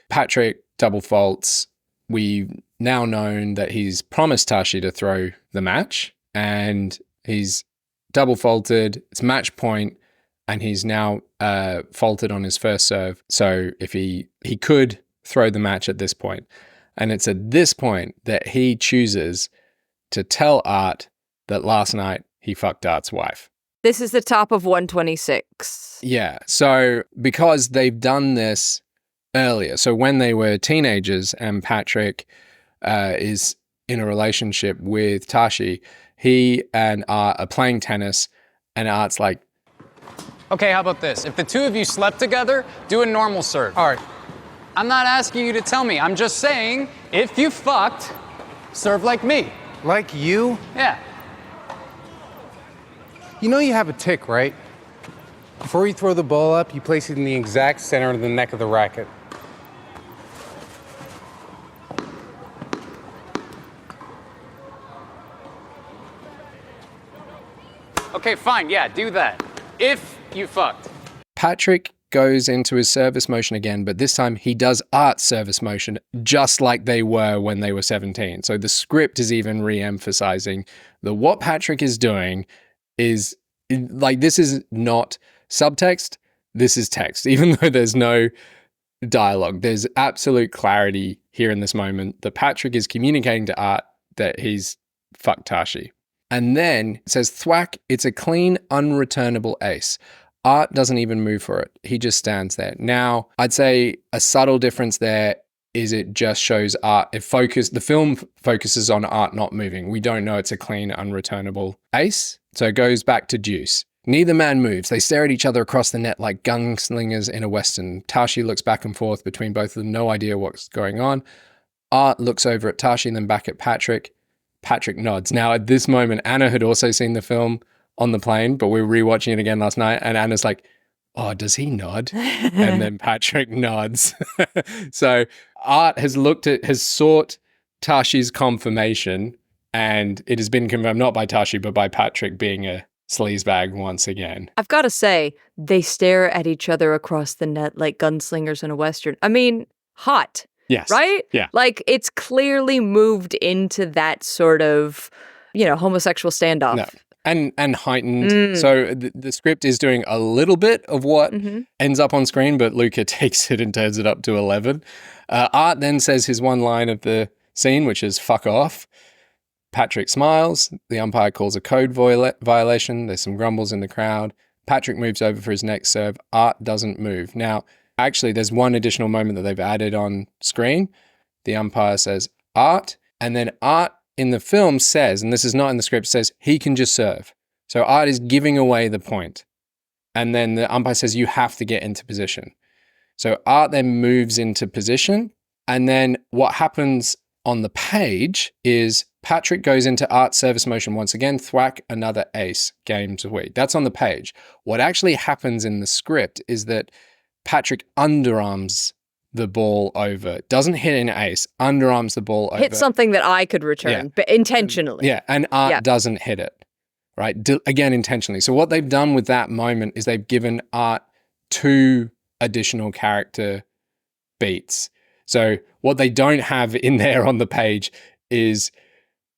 Patrick double faults. We've now known that he's promised Tashi to throw the match, and he's double faulted. It's match point, and he's now faulted on his first serve. So if he could throw the match at this point, and it's at this point that he chooses to tell Art that last night he fucked Art's wife. This is the top of 126. Yeah. So because they've done this earlier, so when they were teenagers and Patrick is in a relationship with Tashi, he and Art are playing tennis, and Art's like, okay, how about this? If the two of you slept together, do a normal serve. All right. I'm not asking you to tell me. I'm just saying, if you fucked, serve like me. Like you? Yeah. You know you have a tick, right? Before you throw the ball up, you place it in the exact center of the neck of the racket. Okay, fine, yeah, do that. If you fucked. Patrick goes into his service motion again, but this time he does Art's service motion just like they were when they were 17. So the script is even re-emphasizing that what Patrick is doing is like, this is not subtext, this is text. Even though there's no dialogue, there's absolute clarity here in this moment that Patrick is communicating to Art that he's fucked Tashi. And then it says, thwack, it's a clean, unreturnable ace. Art doesn't even move for it. He just stands there. Now, I'd say a subtle difference there is it just shows Art. The film focuses on Art not moving. We don't know it's a clean, unreturnable ace. So it goes back to Deuce. Neither man moves. They stare at each other across the net like gunslingers in a western. Tashi looks back and forth between both of them, no idea what's going on. Art looks over at Tashi and then back at Patrick. Patrick nods. Now, at this moment, Anna had also seen the film on the plane, but we were rewatching it again last night, and Anna's like, oh, does he nod? And then Patrick nods. So Art has sought Tashi's confirmation, and it has been confirmed not by Tashi, but by Patrick being a sleazebag once again. I've got to say, they stare at each other across the net like gunslingers in a Western. I mean, hot. Yes. Right? Yeah. Like, it's clearly moved into that sort of, homosexual standoff. No. And heightened. So the script is doing a little bit of what ends up on screen, but Luca takes it and turns it up to 11. Art then says his one line of the scene, which is "fuck off." Patrick smiles. The umpire calls a code violation. There's some grumbles in the crowd. Patrick moves over for his next serve. Art doesn't move. Now, actually, there's one additional moment that they've added on screen. The umpire says, Art, and then Art in the film says, and this is not in the script, says he can just serve. So Art is giving away the point. And then the umpire says, you have to get into position. So Art then moves into position. And then what happens on the page is Patrick goes into Art's service motion once again, thwack, another ace, game to win. That's on the page. What actually happens in the script is that Patrick underarms the ball over. Doesn't hit an ace, underarms the ball over. Hit something that I could return, but intentionally. Yeah, and Art doesn't hit it, right? Again, intentionally. So what they've done with that moment is they've given Art 2 additional character beats. So what they don't have in there on the page is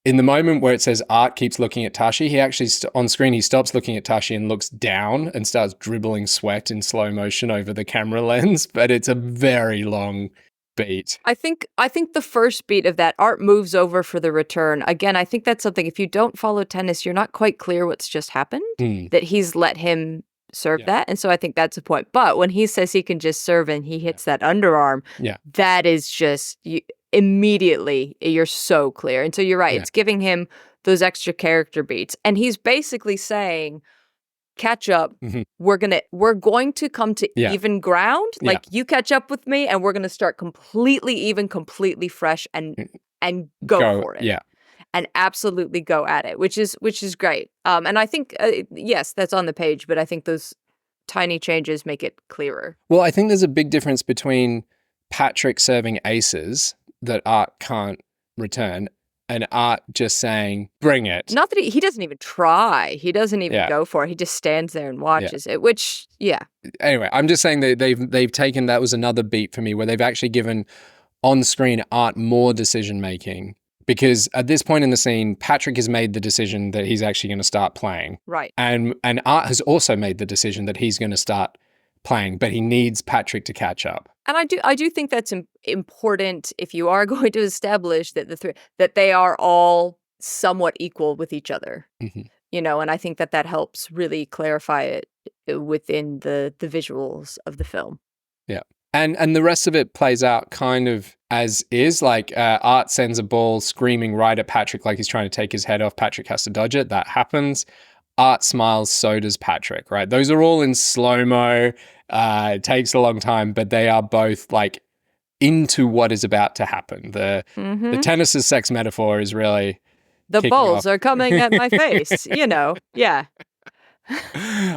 in the moment where it says Art keeps looking at Tashi, he actually, on screen, he stops looking at Tashi and looks down and starts dribbling sweat in slow motion over the camera lens, but it's a very long beat. I think the first beat of that, Art moves over for the return. Again, I think that's something, if you don't follow tennis, you're not quite clear what's just happened, that he's let him serve that. And so I think that's a point. But when he says he can just serve and he hits that underarm, that is just... immediately you're so clear. And so you're right. It's giving him those extra character beats. And he's basically saying, catch up. We're going to come to even ground. Like you catch up with me and we're going to start completely even, completely fresh and go for it. Yeah. And absolutely go at it, which is great. And I think, yes, that's on the page, but I think those tiny changes make it clearer. Well, I think there's a big difference between Patrick serving aces that Art can't return and Art just saying, bring it. Not that he doesn't even try. He doesn't even go for it. He just stands there and watches it, which, Anyway, I'm just saying that they've taken, that was another beat for me where they've actually given on screen Art more decision making. Because at this point in the scene, Patrick has made the decision that he's actually going to start playing. Right. And Art has also made the decision that he's going to start playing, but he needs Patrick to catch up. And I do think that's important if you are going to establish that that they are all somewhat equal with each other. And I think that helps really clarify it within the visuals of the film. Yeah. And the rest of it plays out kind of as is. Like Art sends a ball screaming right at Patrick like he's trying to take his head off. Patrick has to dodge it. That happens. Art smiles, so does Patrick, right? Those are all in slow-mo. It takes a long time, but they are both like into what is about to happen. The tennis's sex metaphor is really the balls are coming at my face, yeah.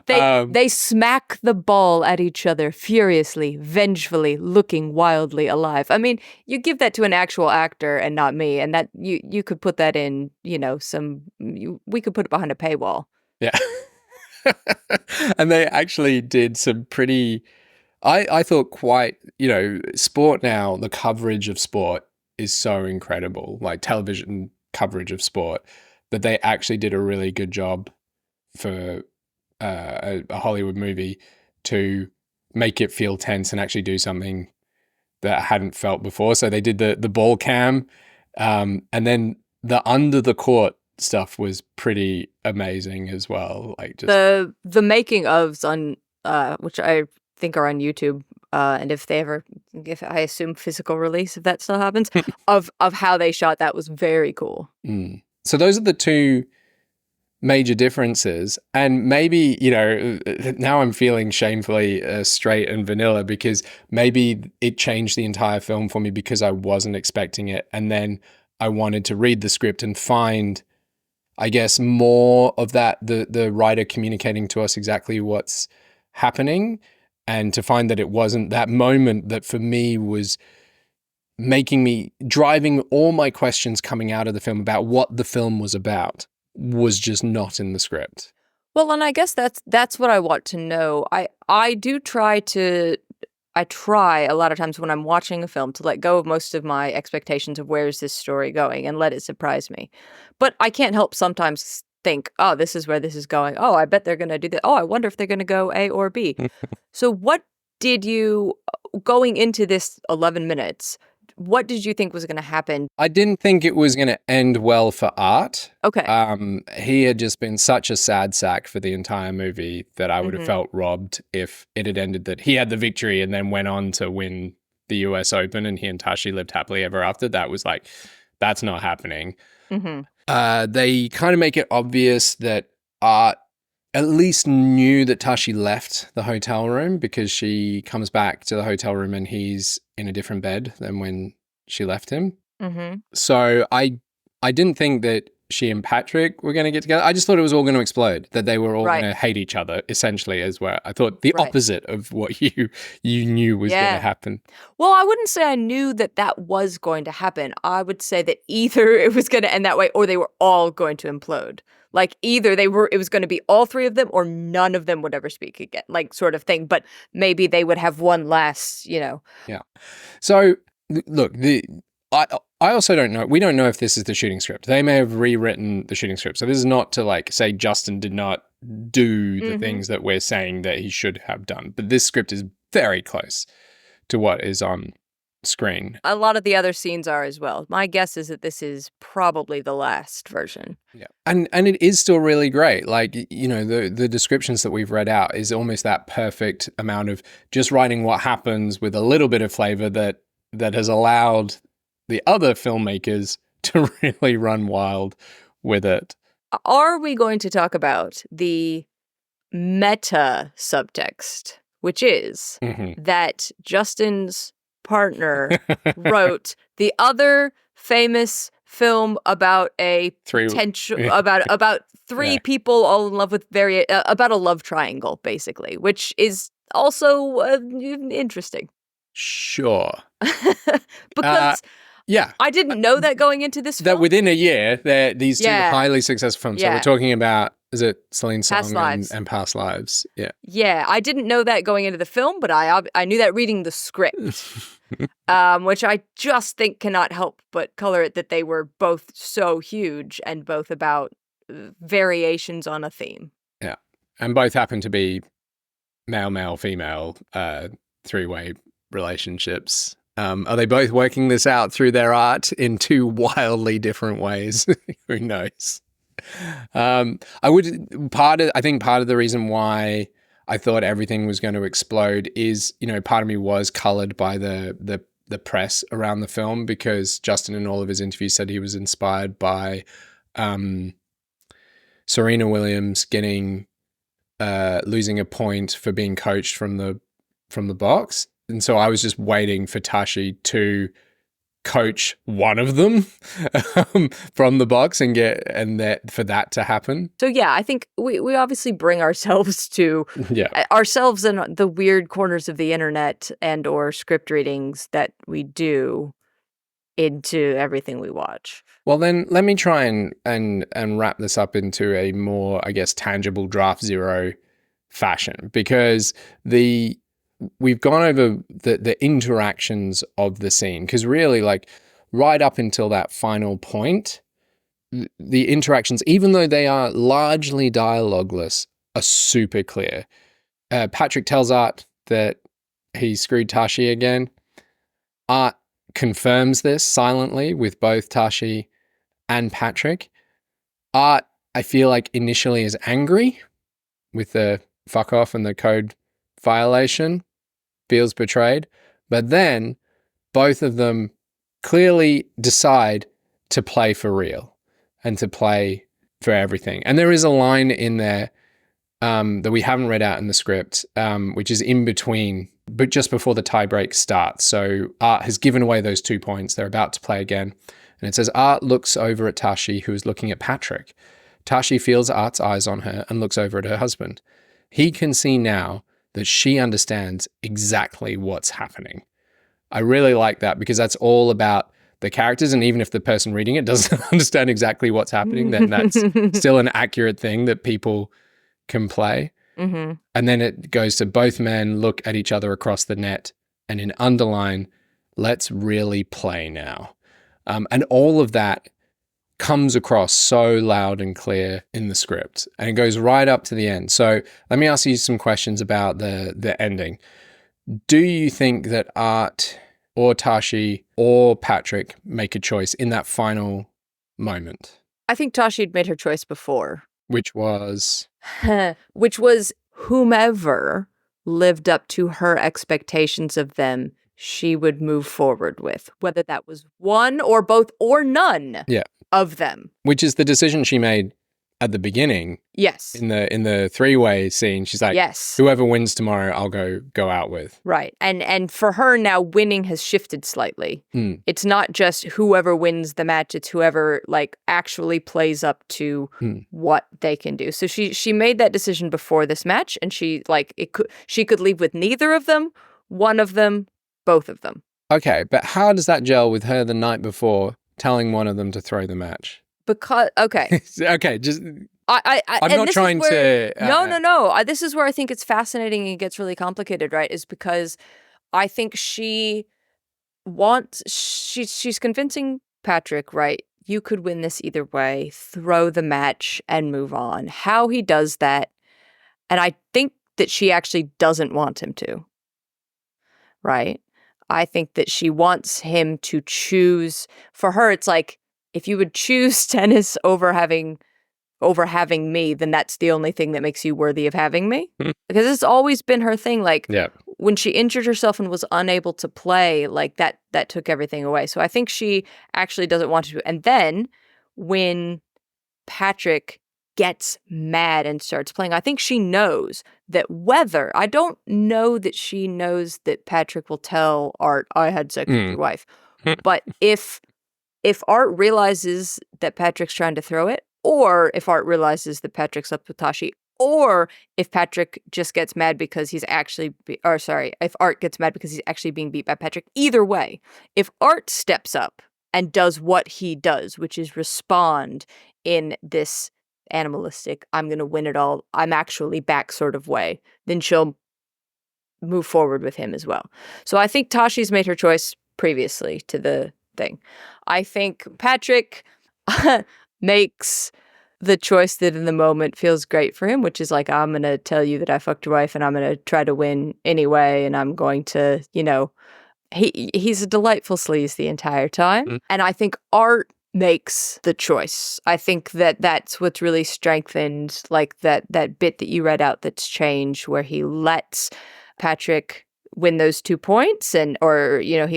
They smack the ball at each other furiously, vengefully, looking wildly alive. I mean, you give that to an actual actor and not me, and that you could put that in, we could put it behind a paywall. Yeah. And they actually did some pretty, I thought quite, sport now, the coverage of sport is so incredible, like television coverage of sport, that they actually did a really good job for a Hollywood movie to make it feel tense and actually do something that I hadn't felt before. So they did the ball cam, and then the under the court stuff was pretty amazing as well. Like just the making ofs on which I think are on YouTube and if I assume physical release, if that still happens, of how they shot that was very cool. So those are the two major differences. And maybe, now I'm feeling shamefully straight and vanilla because maybe it changed the entire film for me because I wasn't expecting it. And then I wanted to read the script and find, I guess, more of that, the writer communicating to us exactly what's happening, and to find that it wasn't that moment that for me was driving all my questions coming out of the film about what the film was about was just not in the script. Well, and I guess that's what I want to know. I try a lot of times when I'm watching a film to let go of most of my expectations of where is this story going and let it surprise me. But I can't help sometimes think, oh, this is where this is going. Oh, I bet they're going to do that. Oh, I wonder if they're going to go A or B. So what did you, going into this 11 minutes, what did you think was going to happen? I didn't think it was going to end well for Art. Okay. He had just been such a sad sack for the entire movie that I would have felt robbed if it had ended that he had the victory and then went on to win the US Open and he and Tashi lived happily ever after. That was like, that's not happening. They kind of make it obvious that Art at least knew that Tashi left the hotel room because she comes back to the hotel room and he's in a different bed than when she left him. So I didn't think that she and Patrick were going to get together. I just thought it was all going to explode, that they were all going to hate each other, essentially, as well. I thought the opposite of what you knew was going to happen. Well, I wouldn't say I knew that was going to happen. I would say that either it was going to end that way or they were all going to implode. Like either it was going to be all three of them or none of them would ever speak again, like sort of thing. But maybe they would have one last, Yeah. So look, I also don't know. We don't know if this is the shooting script. They may have rewritten the shooting script. So this is not to like say Justin did not do the things that we're saying that he should have done. But this script is very close to what is on screen. A lot of the other scenes are as well. My guess is that this is probably the last version. Yeah. And it is still really great. Like, the descriptions that we've read out is almost that perfect amount of just writing what happens with a little bit of flavor that has allowed the other filmmakers to really run wild with it. Are we going to talk about the meta subtext, which is that Justin's partner wrote the other famous film about about three people all in love with about a love triangle, basically, which is also interesting. Sure. Because I didn't know that going into this film. That within a year, these two highly successful films. So we're talking about, is it Celine Song and Past Lives? Yeah. Yeah, I didn't know that going into the film, but I knew that reading the script, which I just think cannot help but color it that they were both so huge and both about variations on a theme. Yeah. And both happen to be male, female, three-way relationships. Are they both working this out through their art in two wildly different ways? Who knows? I think part of the reason why I thought everything was going to explode is, part of me was colored by the press around the film, because Justin in all of his interviews said he was inspired by Serena Williams losing a point for being coached from the box. And so I was just waiting for Tashi to coach one of them from the box for that to happen. So yeah, I think we obviously bring ourselves to ourselves and the weird corners of the internet and or script readings that we do into everything we watch. Well, then let me try and wrap this up into a more, I guess, tangible draft zero fashion, because we've gone over the interactions of the scene, because really, like, right up until that final point, the interactions, even though they are largely dialogueless, are super clear. Patrick tells Art that he screwed Tashi again. Art confirms this silently with both Tashi and Patrick. Art, I feel like, initially is angry with the fuck off and the code violation, feels betrayed. But then both of them clearly decide to play for real and to play for everything. And there is a line in there that we haven't read out in the script, which is in between, but just before the tiebreak starts. So Art has given away those 2 points. They're about to play again. And it says, Art looks over at Tashi, who is looking at Patrick. Tashi feels Art's eyes on her and looks over at her husband. He can see now that she understands exactly what's happening. I really like that because that's all about the characters. And even if the person reading it doesn't understand exactly what's happening, then that's still an accurate thing that people can play. Mm-hmm. And then it goes to both men look at each other across the net and in underline, let's really play now. And all of that comes across so loud and clear in the script, and it goes right up to the end. So let me ask you some questions about the ending. Do you think that Art or Tashi or Patrick make a choice in that final moment? I think Tashi had made her choice before. Which was? Which was whomever lived up to her expectations of them, she would move forward with, whether that was one or both or none of them. Which is the decision she made at the beginning. Yes. In the three-way scene, she's like, yes, whoever wins tomorrow, I'll go out with. Right. And for her now, winning has shifted slightly. It's not just whoever wins the match, it's whoever like actually plays up to what they can do. So she made that decision before this match, and she could leave with neither of them, one of them, both of them. Okay, but how does that gel with her the night before telling one of them to throw the match? Because okay, just I'm not trying to. No. This is where I think it's fascinating and it gets really complicated, right? Is because I think she's convincing Patrick, right? You could win this either way. Throw the match and move on. How he does that, and I think that she actually doesn't want him to. Right? I think that she wants him to choose. For her, it's like, if you would choose tennis over having me, then that's the only thing that makes you worthy of having me. Because it's always been her thing. Like when she injured herself and was unable to play, like that took everything away. So I think she actually doesn't want to. And then when Patrick gets mad and starts playing, I think she knows that I don't know that she knows that Patrick will tell Art, I had sex with your wife. But if Art realizes that Patrick's trying to throw it, or if Art realizes that Patrick's up with Tashi, or if Patrick just gets mad because he's actually, if Art gets mad because he's actually being beat by Patrick, either way, if Art steps up and does what he does, which is respond in this animalistic, I'm going to win it all, I'm actually back sort of way, then she'll move forward with him as well. So I think Tashi's made her choice previously to the thing. I think Patrick makes the choice that in the moment feels great for him, which is like, I'm going to tell you that I fucked your wife and I'm going to try to win anyway. And I'm going to, he's a delightful sleaze the entire time. And I think Art makes the choice. I think that's what's really strengthened, like that bit that you read out that's changed, where he lets Patrick win those 2 points, he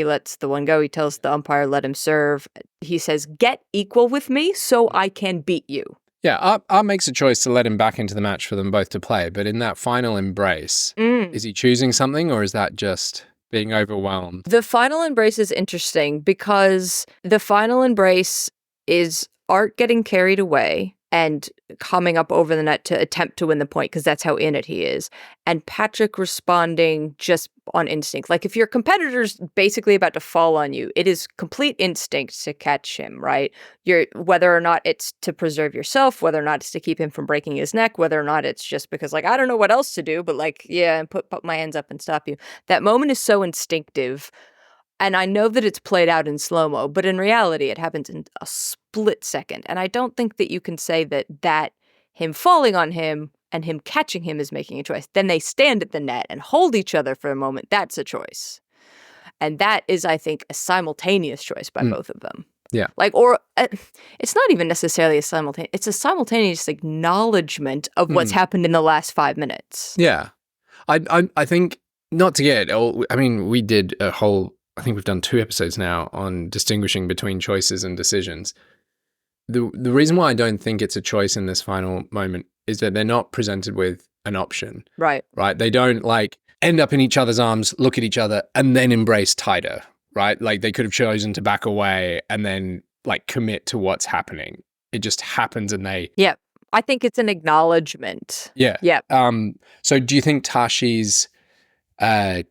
lets the one go. He tells the umpire, let him serve. He says, get equal with me so I can beat you. Yeah, Art makes a choice to let him back into the match for them both to play. But in that final embrace, is he choosing something, or is that just being overwhelmed? The final embrace is interesting because the final embrace is Art getting carried away and coming up over the net to attempt to win the point, because that's how in it he is. And Patrick responding just on instinct. Like if your competitor's basically about to fall on you, it is complete instinct to catch him, right? Whether or not it's to preserve yourself, whether or not it's to keep him from breaking his neck, whether or not it's just because like, I don't know what else to do, but like, yeah, and put my hands up and stop you. That moment is so instinctive. And I know that it's played out in slow-mo, but in reality, it happens in a split second. And I don't think that you can say that him falling on him and him catching him is making a choice. Then they stand at the net and hold each other for a moment. That's a choice. And that is, I think, a simultaneous choice by both of them. Yeah. It's not even necessarily it's a simultaneous acknowledgement of what's happened in the last 5 minutes. Yeah. I think not to get all, I mean, we did a whole, I think we've done 2 episodes now on distinguishing between choices and decisions. The reason why I don't think it's a choice in this final moment is that they're not presented with an option. Right. Right? They don't like end up in each other's arms, look at each other, and then embrace tighter, right? Like they could have chosen to back away and then like commit to what's happening. It just happens and they... Yeah. I think it's an acknowledgement. Yeah. Yeah. So do you think Tashi's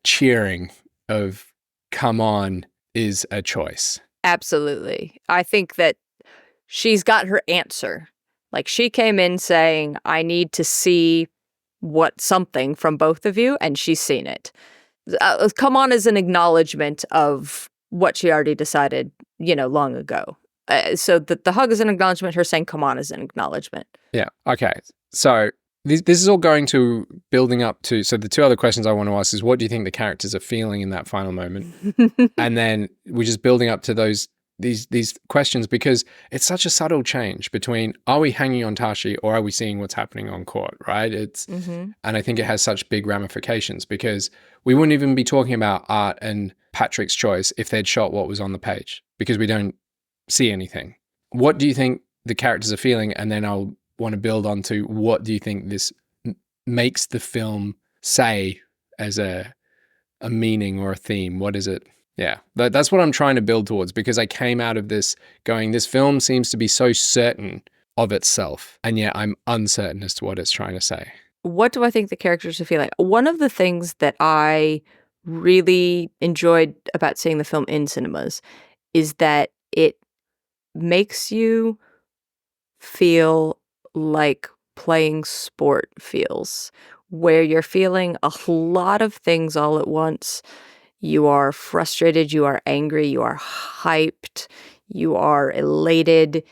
cheering of come on is a choice? Absolutely. I think that she's got her answer. Like she came in saying, I need to see something from both of you, and she's seen it. Come on is an acknowledgement of what she already decided, long ago. So the hug is an acknowledgement. Her saying come on is an acknowledgement. Yeah. Okay. So this is all going to building up to, so the 2 other questions I want to ask is what do you think the characters are feeling in that final moment? And then we're just building up to these questions because it's such a subtle change between are we hanging on Tashi or are we seeing what's happening on court, right? And I think it has such big ramifications because we wouldn't even be talking about Art and Patrick's choice if they'd shot what was on the page because we don't see anything. What do you think the characters are feeling? And then I'll want to build on to what do you think this makes the film say as a meaning or a theme? What is it? Yeah, that's what I'm trying to build towards because I came out of this going, this film seems to be so certain of itself, and yet I'm uncertain as to what it's trying to say. What do I think the characters are feeling? One of the things that I really enjoyed about seeing the film in cinemas is that it makes you feel like playing sport feels, where you're feeling a lot of things all at once. You are frustrated, you are angry, you are hyped, you are elated,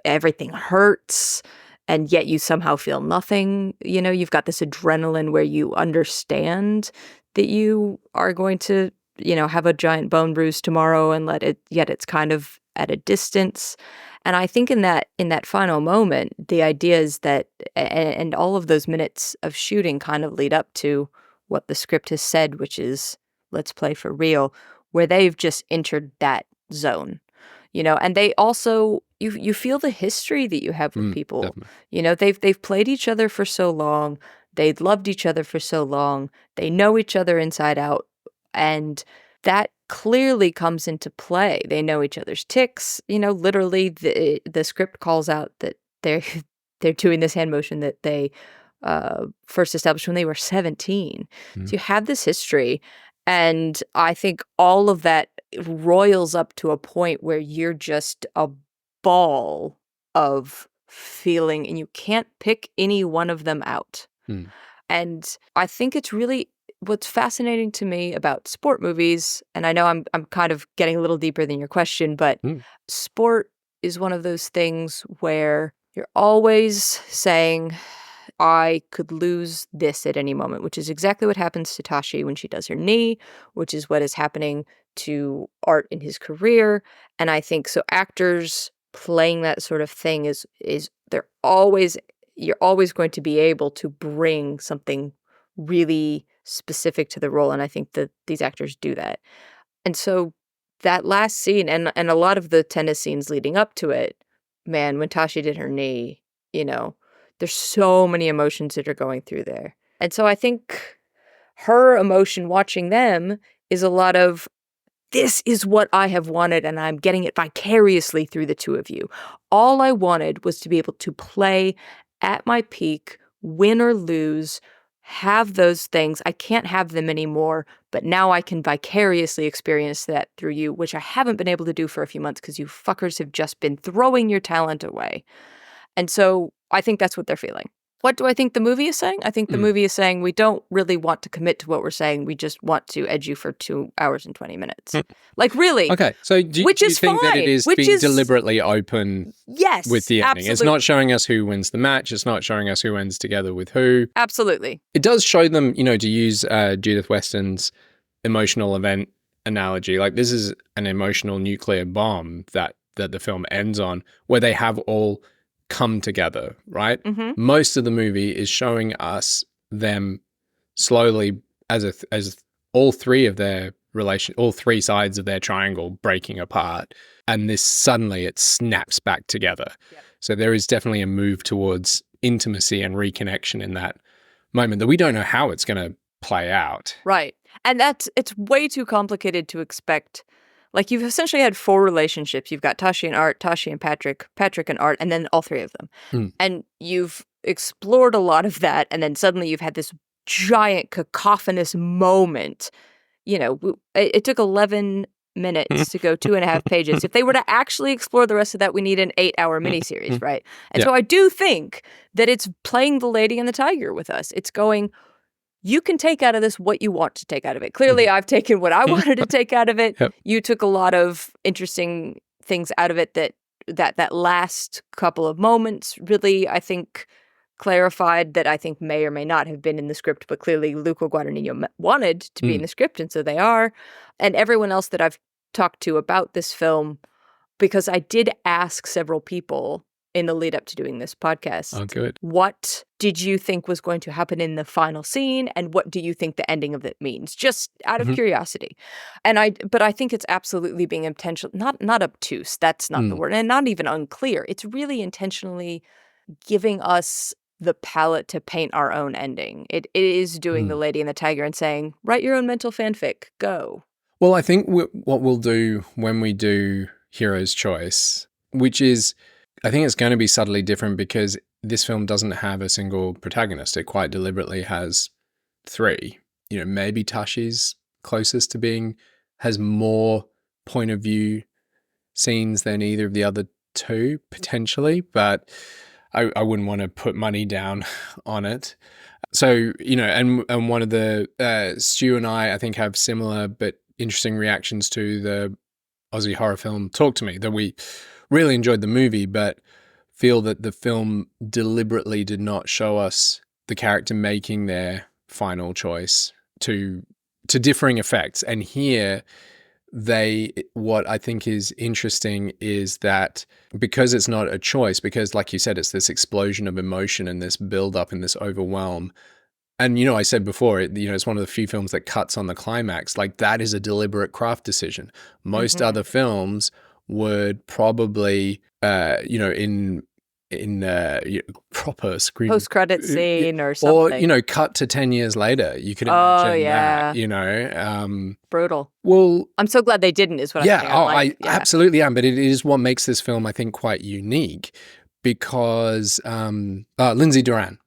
everything hurts, and yet you somehow feel nothing. You've got this adrenaline where you understand that you are going to, have a giant bone bruise tomorrow and yet it's kind of at a distance. And I think in that final moment, the idea is that, and all of those minutes of shooting kind of lead up to what the script has said, which is, let's play for real, where they've just entered that zone, and they also, you feel the history that you have with people, definitely. They've played each other for so long, they'd loved each other for so long, they know each other inside out, and that clearly comes into play. They know each other's tics, literally the script calls out that they're doing this hand motion that they first established when they were 17. So you have this history. And I think all of that roils up to a point where you're just a ball of feeling and you can't pick any one of them out. And I think it's really what's fascinating to me about sport movies, and I know I'm kind of getting a little deeper than your question, but sport is one of those things where you're always saying, I could lose this at any moment, which is exactly what happens to Tashi when she does her knee, which is what is happening to Art in his career. And I think so actors playing that sort of thing is you're always going to be able to bring something really specific to the role. And I think that these actors do that. And so that last scene and a lot of the tennis scenes leading up to it, man, when Tashi did her knee, there's so many emotions that are going through there. And so I think her emotion watching them is a lot of, this is what I have wanted, and I'm getting it vicariously through the two of you. All I wanted was to be able to play at my peak, win or lose, have those things. I can't have them anymore, but now I can vicariously experience that through you, which I haven't been able to do for a few months because you fuckers have just been throwing your talent away. And so I think that's what they're feeling. What do I think the movie is saying? I think the movie is saying we don't really want to commit to what we're saying. We just want to edge you for 2 hours and 20 minutes. Like, really. Okay. So do you think that it is being deliberately open with the ending? Absolutely. It's not showing us who wins the match. It's not showing us who ends together with who. Absolutely. It does show them, to use Judith Weston's emotional event analogy. Like, this is an emotional nuclear bomb that the film ends on, where they have all come together, right? Most of the movie is showing us them slowly as all three of their all three sides of their triangle breaking apart, and this suddenly it snaps back together. Yep. So there is definitely a move towards intimacy and reconnection in that moment that we don't know how it's going to play out. Right. And it's way too complicated to expect. Like, you've essentially had 4 relationships. You've got Tashi and Art, Tashi and Patrick, Patrick and Art, and then all 3 of them. And you've explored a lot of that, and then suddenly you've had this giant cacophonous moment. You know, it took 11 minutes to go 2.5 pages. If they were to actually explore the rest of that, we need an 8-hour miniseries, right? And so I do think that it's playing the Lady and the Tiger with us. It's going, you can take out of this what you want to take out of it. Clearly, I've taken what I wanted to take out of it. Yep. You took a lot of interesting things out of it that last couple of moments really, I think, clarified that I think may or may not have been in the script, but clearly Luca Guadagnino wanted to be in the script, and so they are. And everyone else that I've talked to about this film, because I did ask several people in the lead up to doing this podcast. Oh, good. What did you think was going to happen in the final scene, and what do you think the ending of it means? Just out of curiosity. But I think it's absolutely being intentional, not obtuse. That's not the word, and not even unclear. It's really intentionally giving us the palette to paint our own ending. It is doing the Lady and the Tiger and saying, write your own mental fanfic, go. Well, I think what we'll do when we do Hero's Choice, which is, I think it's going to be subtly different because this film doesn't have a single protagonist. It quite deliberately has 3. You know, maybe Tashi's closest to has more point of view scenes than either of the other 2, potentially, but I wouldn't want to put money down on it. So, you know, and one of the, Stu and I think have similar but interesting reactions to the Aussie horror film Talk to Me, that we really enjoyed the movie, but feel that the film deliberately did not show us the character making their final choice to differing effects. And here, what I think is interesting is that because it's not a choice, because like you said, it's this explosion of emotion and this build up and this overwhelm. And, you know, I said before, it's one of the few films that cuts on the climax. Like, that is a deliberate craft decision. Most other films would probably, in proper screen post-credit scene or something, or cut to 10 years later. You could imagine that. Brutal. Well, I'm so glad they didn't. Is what I'm saying. I absolutely am. But it is what makes this film, I think, quite unique, because Lindsay Duran,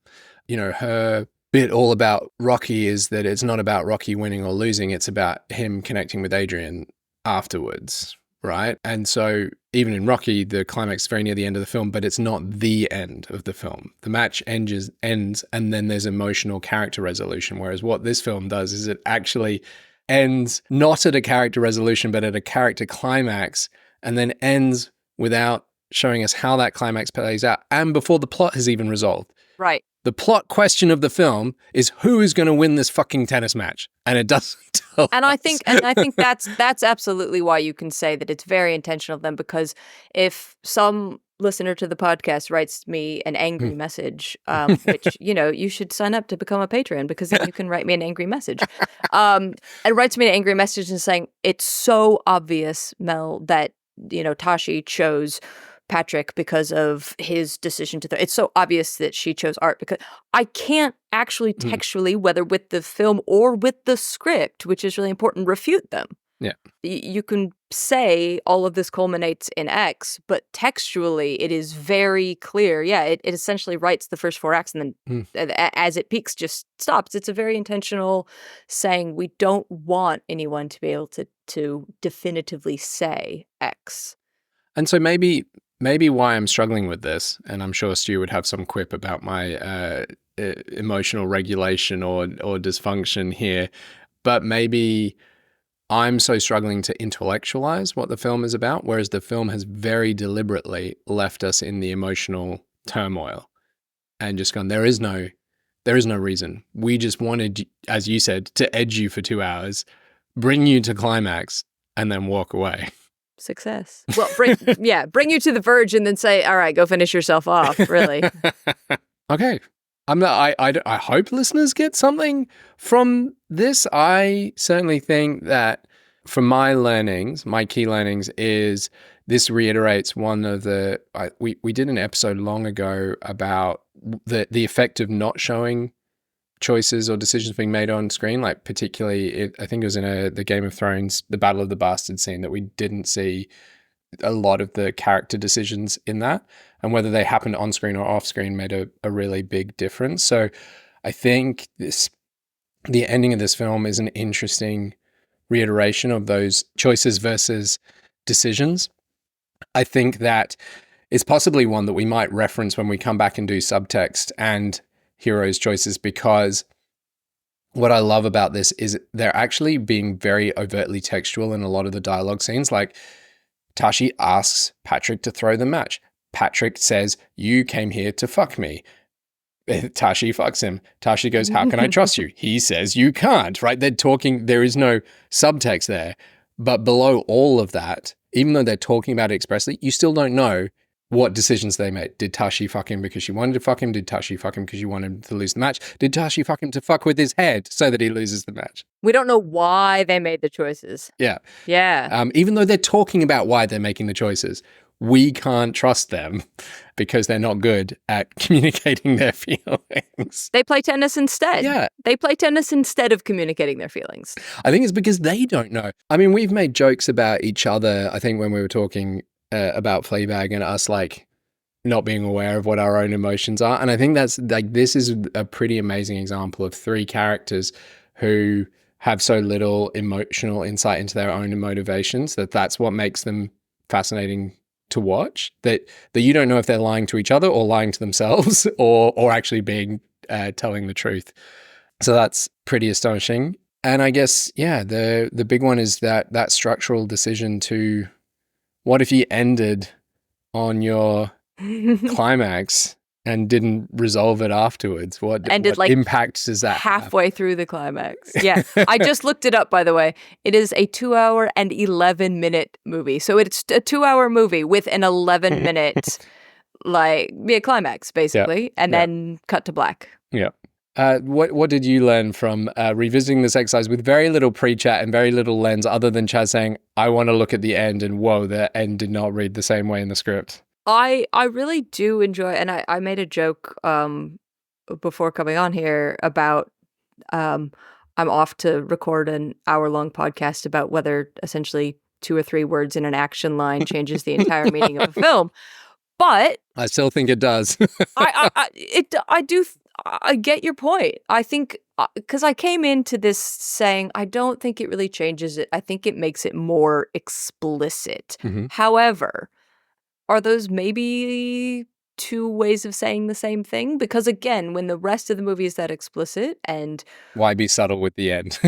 her bit all about Rocky is that it's not about Rocky winning or losing. It's about him connecting with Adrian afterwards. Right. And so even in Rocky, the climax is very near the end of the film, but it's not the end of the film. The match ends and then there's emotional character resolution. Whereas what this film does is it actually ends not at a character resolution, but at a character climax, and then ends without showing us how that climax plays out and before the plot has even resolved. Right. The plot question of the film is who is going to win this fucking tennis match, and it doesn't tell and us. I think that's absolutely why you can say that it's very intentional of them, because if some listener to the podcast writes me an angry message, which you should sign up to become a patron, because then you can write me an angry message, and writes me an angry message and saying it's so obvious, Mel, that Tashi chose Patrick because of his decision to it's so obvious that she chose Art, because I can't actually textually, whether with the film or with the script, which is really important, refute them. Yeah. You can say all of this culminates in X, but textually it is very clear. Yeah, it essentially writes the first 4 acts and then as it peaks just stops. It's a very intentional saying we don't want anyone to be able to definitively say X. And so maybe why I'm struggling with this, and I'm sure Stu would have some quip about my emotional regulation or dysfunction here, but maybe I'm so struggling to intellectualize what the film is about, whereas the film has very deliberately left us in the emotional turmoil and just gone, there is no reason. We just wanted, as you said, to edge you for 2 hours, bring you to climax, and then walk away. Success. Well, bring you to the verge and then say, all right, go finish yourself off, really. Okay. I hope listeners get something from this. I certainly think that from my learnings, my key learnings is this reiterates one of the, we did an episode long ago about the effect of not showing choices or decisions being made on screen, like particularly, I think it was in the Game of Thrones, the Battle of the Bastards scene, that we didn't see a lot of the character decisions in that, and whether they happened on screen or off screen made a really big difference. So I think the ending of this film is an interesting reiteration of those choices versus decisions. I think that it's possibly one that we might reference when we come back and do subtext and heroes' choices, because what I love about this is they're actually being very overtly textual in a lot of the dialogue scenes. Like, Tashi asks Patrick to throw the match. Patrick says, "You came here to fuck me." Tashi fucks him. Tashi goes, "How can I trust you?" He says, "You can't," right? They're talking, there is no subtext there. But below all of that, even though they're talking about it expressly, you still don't know what decisions they made. Did Tashi fuck him because she wanted to fuck him? Did Tashi fuck him because she wanted him to lose the match? Did Tashi fuck him to fuck with his head so that he loses the match? We don't know why they made the choices. Yeah. Yeah. Even though they're talking about why they're making the choices, we can't trust them because they're not good at communicating their feelings. They play tennis instead. Yeah. They play tennis instead of communicating their feelings. I think it's because they don't know. I mean, we've made jokes about each other, I think, when we were talking about Fleabag and us, like, not being aware of what our own emotions are. And I think that's, like, this is a pretty amazing example of three characters who have so little emotional insight into their own motivations that's what makes them fascinating to watch, that you don't know if they're lying to each other or lying to themselves or actually being telling the truth. So that's pretty astonishing. And I guess, yeah, the big one is that structural decision to, what if you ended on your climax and didn't resolve it afterwards? What impact does that halfway have? through the climax? Yeah. I just looked it up, by the way. It is a 2 hour and 11-minute movie. So it's a 2 hour movie with an 11-minute climax, basically, and then cut to black. Yeah. What did you learn from revisiting this exercise with very little pre-chat and very little lens, other than Chas saying, "I want to look at the end," and whoa, the end did not read the same way in the script? I really do enjoy, and I made a joke before coming on here about I'm off to record an hour-long podcast about whether essentially 2 or 3 words in an action line changes the entire meaning of a film. But I still think it does. I get your point. I think, because I came into this saying, I don't think it really changes it. I think it makes it more explicit. Mm-hmm. However, are those maybe 2 ways of saying the same thing? Because again, when the rest of the movie is that explicit, and why be subtle with the end?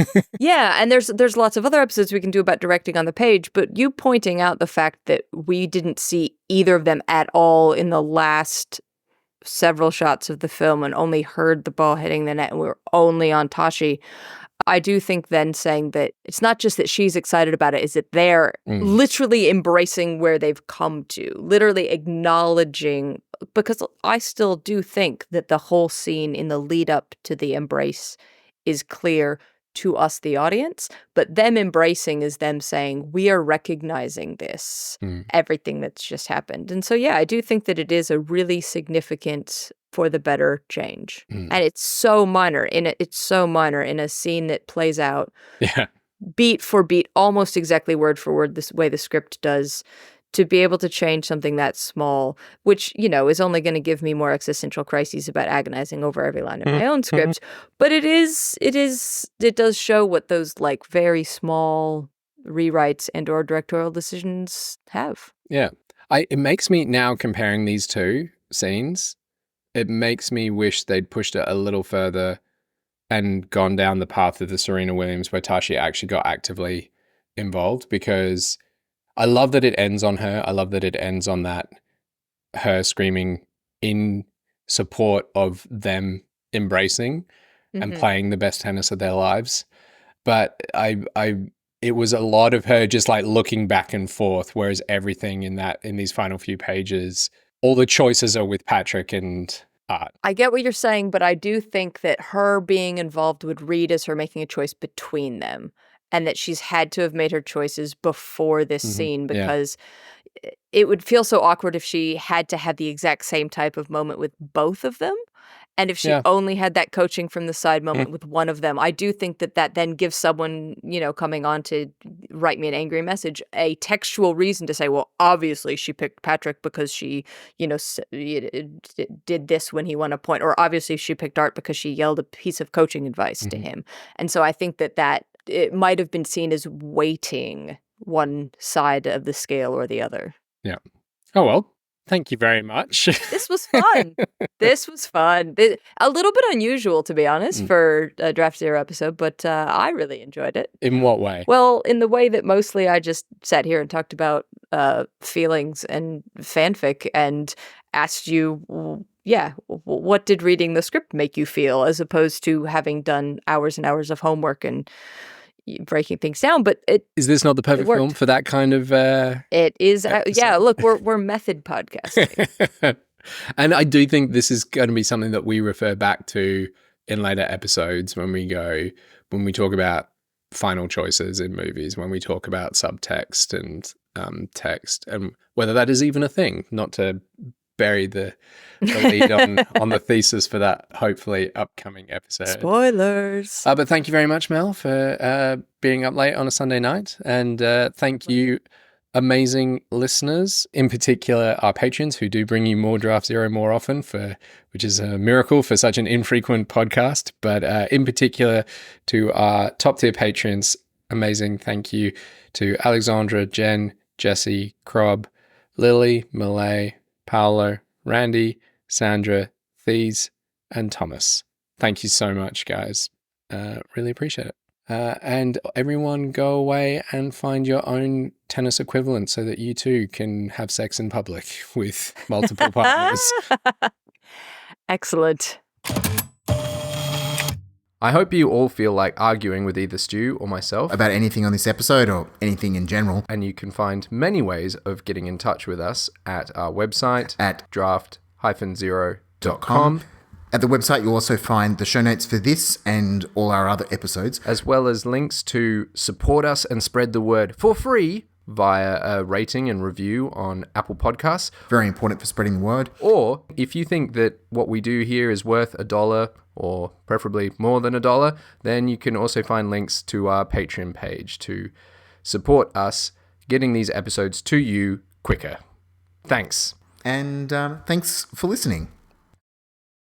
yeah, and there's lots of other episodes we can do about directing on the page, but you pointing out the fact that we didn't see either of them at all in the last several shots of the film and only heard the ball hitting the net and we were only on Tashi. I do think then saying that it's not just that she's excited about it, is that they're literally embracing where they've come to, literally acknowledging, because I still do think that the whole scene in the lead up to the embrace is clear to us, the audience, but them embracing is them saying, we are recognizing this, everything that's just happened. And so, yeah, I do think that it is a really significant for the better change. And it's so minor in a scene that plays out beat for beat, almost exactly word for word, this way the script does. To be able to change something that small, which, you know, is only going to give me more existential crises about agonizing over every line of my own script. But it does show what those like very small rewrites and or directorial decisions have. Yeah. It makes me, now comparing these two scenes, it makes me wish they'd pushed it a little further and gone down the path of the Serena Williams where Tashi actually got actively involved, because I love that it ends on her. I love that it ends on that, her screaming in support of them embracing and playing the best tennis of their lives. But it was a lot of her just like looking back and forth, whereas everything in these final few pages, all the choices are with Patrick and art. I get what you're saying, but I do think that her being involved would read as her making a choice between them, and that she's had to have made her choices before this scene because it would feel so awkward if she had to have the exact same type of moment with both of them. And if she only had that coaching from the side moment with one of them, I do think that that then gives someone, coming on to write me an angry message, a textual reason to say, well, obviously she picked Patrick because she, did this when he won a point, or obviously she picked Art because she yelled a piece of coaching advice to him. And so I think that it might have been seen as weighting one side of the scale or the other. Yeah. Oh, well. Thank you very much. This was fun. This was fun. A little bit unusual, to be honest, for a Draft Zero episode, but I really enjoyed it. In what way? Well, in the way that mostly I just sat here and talked about feelings and fanfic and asked you, what did reading the script make you feel, as opposed to having done hours and hours of homework and breaking things down. But is this not the perfect film for that kind of it is look, we're method podcasting. And I do think this is going to be something that we refer back to in later episodes when we talk about final choices in movies, when we talk about subtext and text, and whether that is even a thing, not to bury the lead on the thesis for that hopefully upcoming episode. Spoilers. But thank you very much, Mel, for being up late on a Sunday night. And thank you, amazing listeners, in particular our patrons who do bring you more Draft Zero more often, which is a miracle for such an infrequent podcast. But in particular to our top tier patrons, amazing thank you to Alexandra, Jen, Jesse, Crob, Lily, Malay, Paolo, Randy, Sandra, Thies, and Thomas. Thank you so much, guys. Really appreciate it. And everyone go away and find your own tennis equivalent so that you too can have sex in public with multiple partners. Excellent. I hope you all feel like arguing with either Stu or myself about anything on this episode or anything in general. And you can find many ways of getting in touch with us at our website at draft-zero.com. At the website, you'll also find the show notes for this and all our other episodes, as well as links to support us and spread the word for free via a rating and review on Apple Podcasts. Very important for spreading the word. Or if you think that what we do here is worth $1 or preferably more than $1, then you can also find links to our Patreon page to support us getting these episodes to you quicker. Thanks. And thanks for listening.